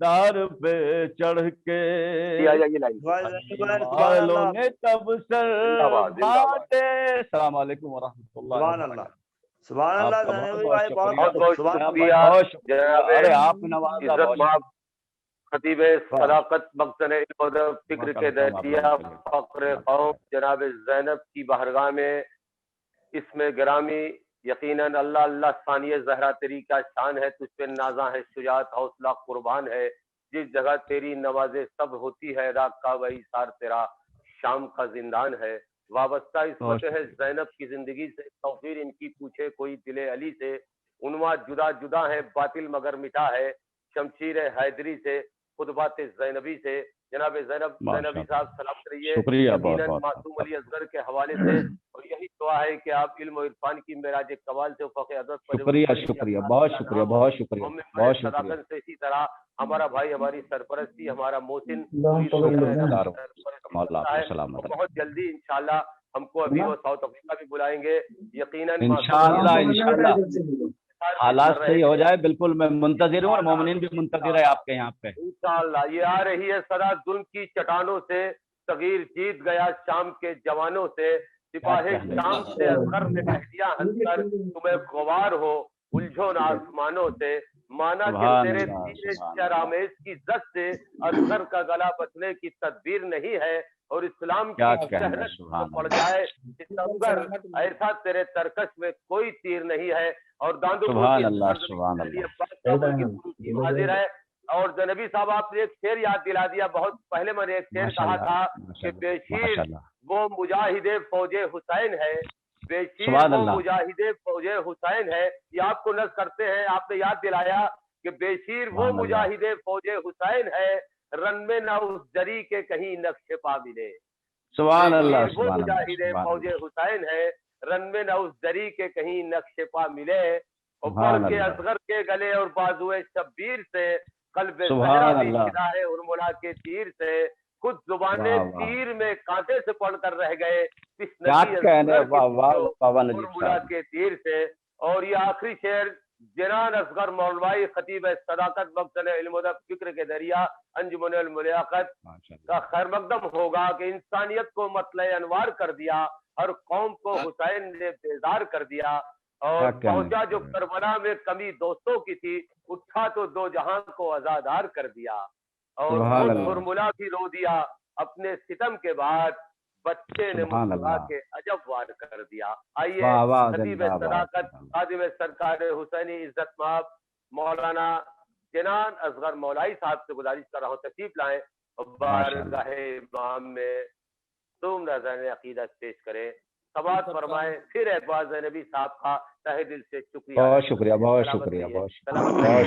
دار پہ چڑھ کے والوں نے تب سر بانٹے۔ السلام علیکم ورحمۃ اللہ وبرکاتہ۔ سبحان اللہ بہت بہت شکریہ ارے آپ نوازا خطیب صداقت مقصد علم و فکر کے دریا فخر قوم جناب زینب کی بارگاہ میں اس میں گرامی یقیناً اللہ اللہ ثانیہ زہرا تیری کا شان ہے، تجھ پہ نازاں ہے شجاعت حوصلہ قربان ہے، جس جگہ تیری نوازے سب ہوتی ہے راگ کا وہی سار تیرا شام کا زندان ہے، وابستہ عصمت ہے زینب کی زندگی سے توفیر ان کی پوچھے کوئی دل علی سے، عنوان جدا جدا ہے باطل مگر مٹا ہے شمشیر حیدری سے خطبات زینبی سے۔ جناب زینبی صاحب سلام کریے یقیناً معصوم علی اصغر کے حوالے سے، اور یہی دعا ہے کہ آپ علم و عرفان کی معراج کمال سے افق عدد پر شکریہ شکریہ بہت شکریہ بہت شکریہ بہت شکریہ صداقت سے اسی طرح ہمارا بھائی ہماری سرپرستی ہمارا محسن بہت جلدی انشاءاللہ ہم کو ابھی وہ ساؤتھ افریقہ بھی بلائیں گے یقیناً انشاءاللہ حالات صحیح ہو جائے بالکل میں منتظر ہوں اور مومنین بھی منتظر ہے آپ کے یہاں پہ انشاءاللہ۔ یہ آ رہی ہے صدا ظلم کی چٹانوں سے صغیر جیت گیا شام کے جوانوں سے، سپاہ شام سے اصغر نے کہہ دیا ہنس کر تمہیں غبار ہو الجھو نہ آسمانوں سے، مانا کہ تیرے تیر شرامیز کی زد سے اصغر کا گلا بچنے کی تدبیر نہیں ہے، اور اسلام کی شہرت کو پڑ جائے ستمگر ایسا تیرے ترکش میں کوئی تیر نہیں ہے، اور داندو حاضر ہے۔ اور نبی صاحب آپ نے ایک شعر یاد دلا دیا، بہت پہلے میں نے ایک شعر کہا تھا کہ بیشیر وہ مجاہد فوج حسین ہے، بیشیر وہ مجاہد فوج حسین ہے، یہ آپ کو نظر کرتے ہیں، آپ نے یاد دلایا کہ بیشیر وہ مجاہد فوج حسین ہے، رن میں نہ اس جری کے کہیں نقش پا ملے، سبحان اللہ وہ مجاہد فوج حسین ہے، رن میں نہ اس جری کے کہیں نقش پا ملے، اور بڑھ کے اصغر کے گلے اور بازوئے شبیر سے قلب زہرا بھی فدا ہے ارملا کے تیر سے، خود زبانیں تیر میں کانٹے سے پڑھ کر رہ گئے ارملا کے تیر سے۔ اور یہ آخری شعر جنان اصغر مولوائی خطیب صداقت مقصد علم و فکر کے دریا انجمن الملیاقت کا خیر مقدم ہوگا کہ انسانیت کو مطلع انوار کر دیا، ہر قوم کو حسین نے بیزار کر دیا، اور پہنچا جو کربلا میں کمی دوستوں کی تھی، اٹھا تو دو جہاں کو آزادار کر دیا، اور فرمولا بھی رو دیا اپنے ستم کے بعد، بچے نے مسکرا کے عجب وار کر دیا۔ آئیے خطیب صداقت خادم سرکار حسینی عزت مآب مولانا جنان اصغر مولائی صاحب سے گزارش کر رہا ہوں تشریف لائیں اور بارگاہ امام میں تم نظر عقیدت پیش کریں، سماعت فرمائیں، پھر اعتبار زینبی صاحب کا تہہ دل سے شکریہ بہت شکریہ بہت شکریہ بہت شکریہ۔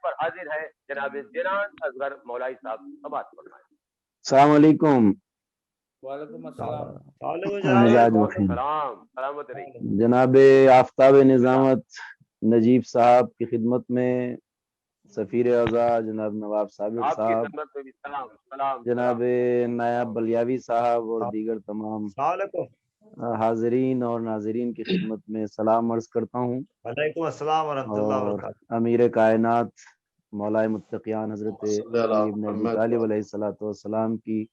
پر حاضر ہے جناب جنان اصغر مولائی صاحب، سماعت فرمائیں۔ السلام علیکم۔ وعلیکم السلام۔ سلامت رہی جناب آفتاب نظامت نجیب صاحب کی خدمت میں سفیر اعزاز جناب نواب صابر صاحب، جناب نائب بلیاوی صاحب اور دیگر تمام حاضرین اور ناظرین کی خدمت میں سلام عرض کرتا ہوں۔ وعلیکم السلام ورحمۃ اللہ وبرکاتہ۔ امیر کائنات مولا متقیان حضرت علی بن ابی طالب علیہ الصلوۃ والسلام کی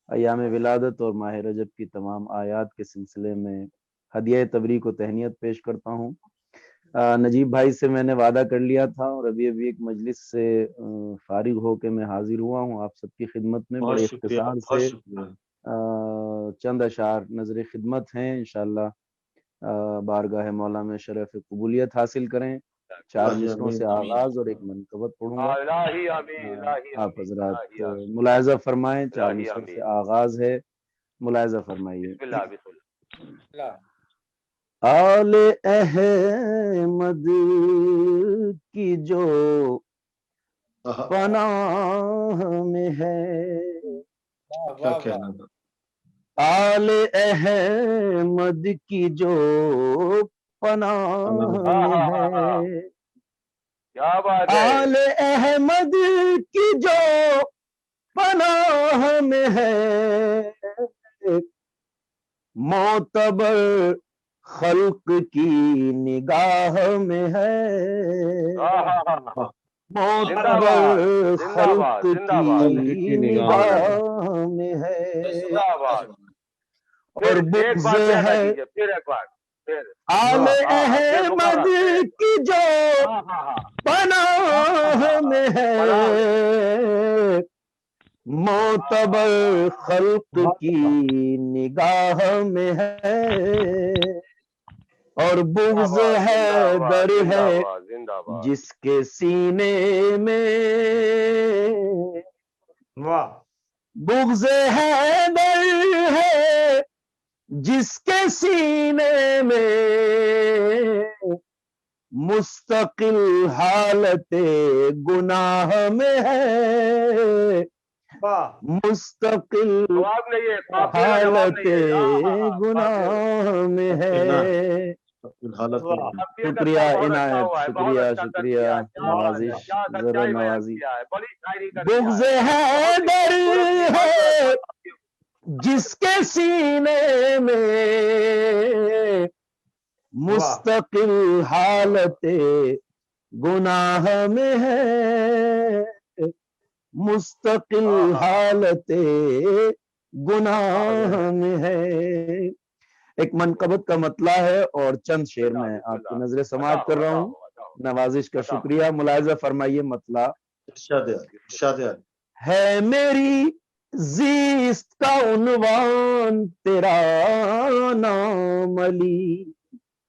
ایام ولادت اور ماہ رجب کی تمام آیات کے سلسلے میں ہدیہ تبریک و تہنیت پیش کرتا ہوں۔ نجیب بھائی سے میں نے وعدہ کر لیا تھا اور ابھی ایک مجلس سے فارغ ہو کے میں حاضر ہوا ہوں آپ سب کی خدمت میں۔ بڑے اختصار سے چند اشعار نظر خدمت ہیں، انشاءاللہ بارگاہ مولا میں شرف قبولیت حاصل کریں۔ 4 مصروں سے آغاز اور ایک منقبت پڑھوں گا، آپ حضرات ملاحظہ فرمائیں۔ 4 مصروں سے آغاز ہے، ملاحظہ فرمائیے۔ آل احمد کی جو پناہ میں ہے، آل احمد کی جو پناہ میں ہے، آل احمد کی جو پناہ میں ہے، معتبر خلق کی نگاہ میں ہے، معتبر خلق کی نگاہ میں ہے اور بغض ہے آل احمد کی جو پناہ میں ہے، معتبر خلق کی نگاہ میں ہے اور بغض ہے در ہے جس کے سینے میں، بغض ہے در ہے جس کے سینے میں، مستقل حالت گناہ میں ہے، مستقل حالت گناہ میں ہے۔ شکریہ عنایت، شکریہ شکریہ، نوازش، ذرا نوازی۔ بغض ہے در ہے جس کے سینے میں، مستقل حالت گناہ میں ہے، مستقل حالت گناہ میں ہے۔ ایک منقبت کا مطلع ہے اور چند شعر میں آپ کی نظر سماعت کر رہا ہوں، نوازش کا شکریہ۔ ملاحظہ فرمائیے مطلع ہے، میری زیست کا عنوان تیرا نام علی،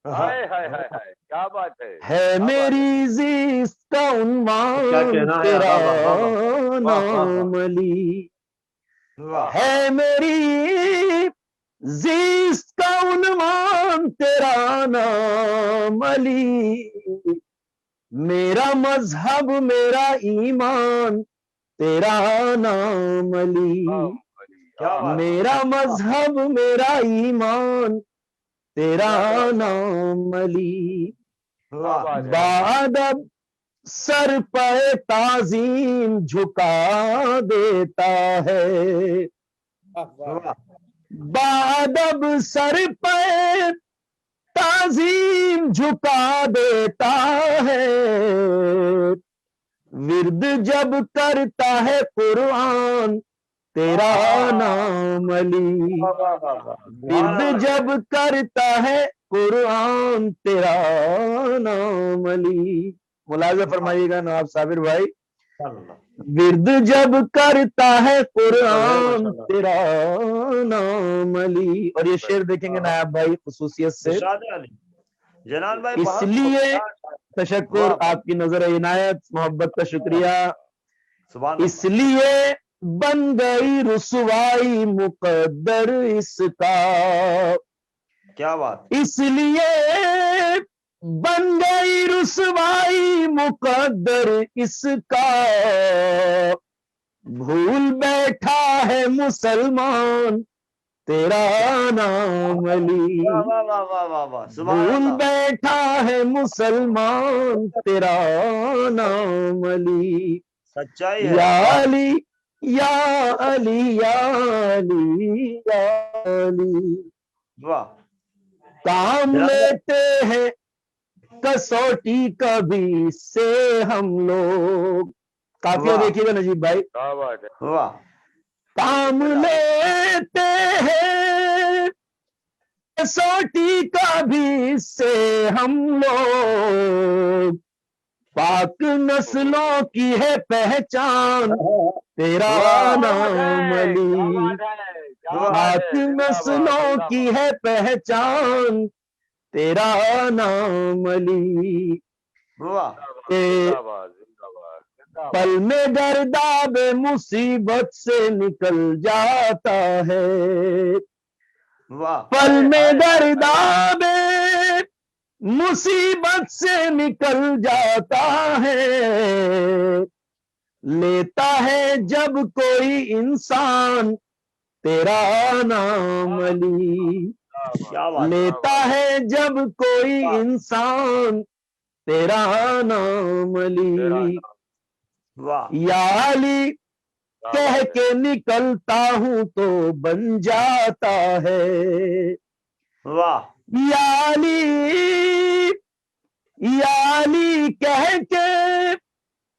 کیا بات ہے میری زیست کا عنوان تیرا نام علی، ہے میری زیست کا عنوان تیرا نام علی، میرا مذہب میرا ایمان تیرا نام علی، میرا مذہب میرا ایمان تیرا نام علی، بادب سر پہ تعظیم جھکا دیتا ہے، بادب سر پہ تعظیم جھکا دیتا ہے، ورد جب کرتا ہے قرآن تیرا نام علی، ورد جب کرتا ہے قرآن تیرا نام علی۔ ملاحظہ فرمائیے گا نواب صابر بھائی، ورد جب کرتا ہے قرآن تیرا نام علی۔ اور یہ شعر دیکھیں گے نائب بھائی خصوصیت سے، اس لیے تشکر، آپ کی نظر عنایت، محبت کا شکریہ، اس لیے بن گئی رسوائی مقدر اس کا، کیا بات، اس لیے بن گئی رسوائی مقدر اس کا، بھول بیٹھا ہے مسلمان تیرا نام علی، بھول بیٹھا ہے مسلمان تیرا نام علی، سچائی ہے، یا علی یا علی یا علی یا علی، کام لیتے ہیں کسوٹی کبھی سے ہم لوگ، کافیہ دیکھیے گا نجیب بھائی، کام لیتے ہیں کسوٹی کبھی سے ہم لوگ، پاک نسلوں کی ہے پہچان تیرا نام علی، پاک نسلوں کی ہے پہچان تیرا نام علی، پل میں گرداب مصیبت سے نکل جاتا ہے، پل میں گرداب مصیبت سے نکل جاتا ہے، لیتا ہے جب کوئی انسان تیرا نام علی، لیتا ہے جب کوئی انسان تیرا نام علی، یا علی کہہ کے نکلتا ہوں تو بن جاتا ہے، یا علی کہہ کے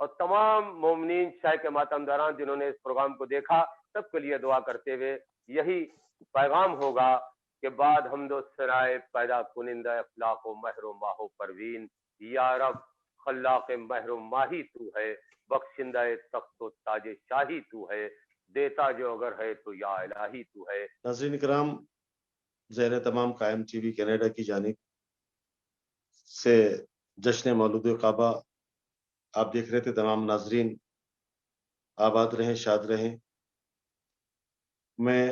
اور تمام مومنین شاہ کے ماتمداران جنہوں نے اس پروگرام کو دیکھا سب کے لیے دعا کرتے ہوئے یہی پیغام ہوگا کہ بعد حمد و ثنائے پیدا کنندہ اخلاق و مہر و ماہ و پروین، یا رب خلاق مہر و ماہی تو ہے، بخشندہ تخت و تاج شاہی تو ہے، دیتا جو اگر ہے تو یا الہی تو ہے۔ ناظرین کرام، زیر تمام قائم ٹی وی کینیڈا کی جانب سے جشن مولود کعبہ آپ دیکھ رہے تھے۔ تمام ناظرین آباد رہیں، شاد رہیں۔ میں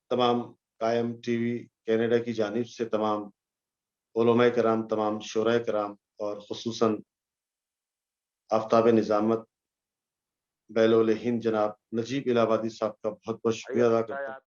تمام قائم ٹی وی کینیڈا کی جانب سے تمام علماء کرام، تمام شعراء کرام اور خصوصاً آفتاب نظامت بیلول ہند جناب نجیب الہ آبادی صاحب کا بہت بہت شکریہ ادا کرتا ہوں۔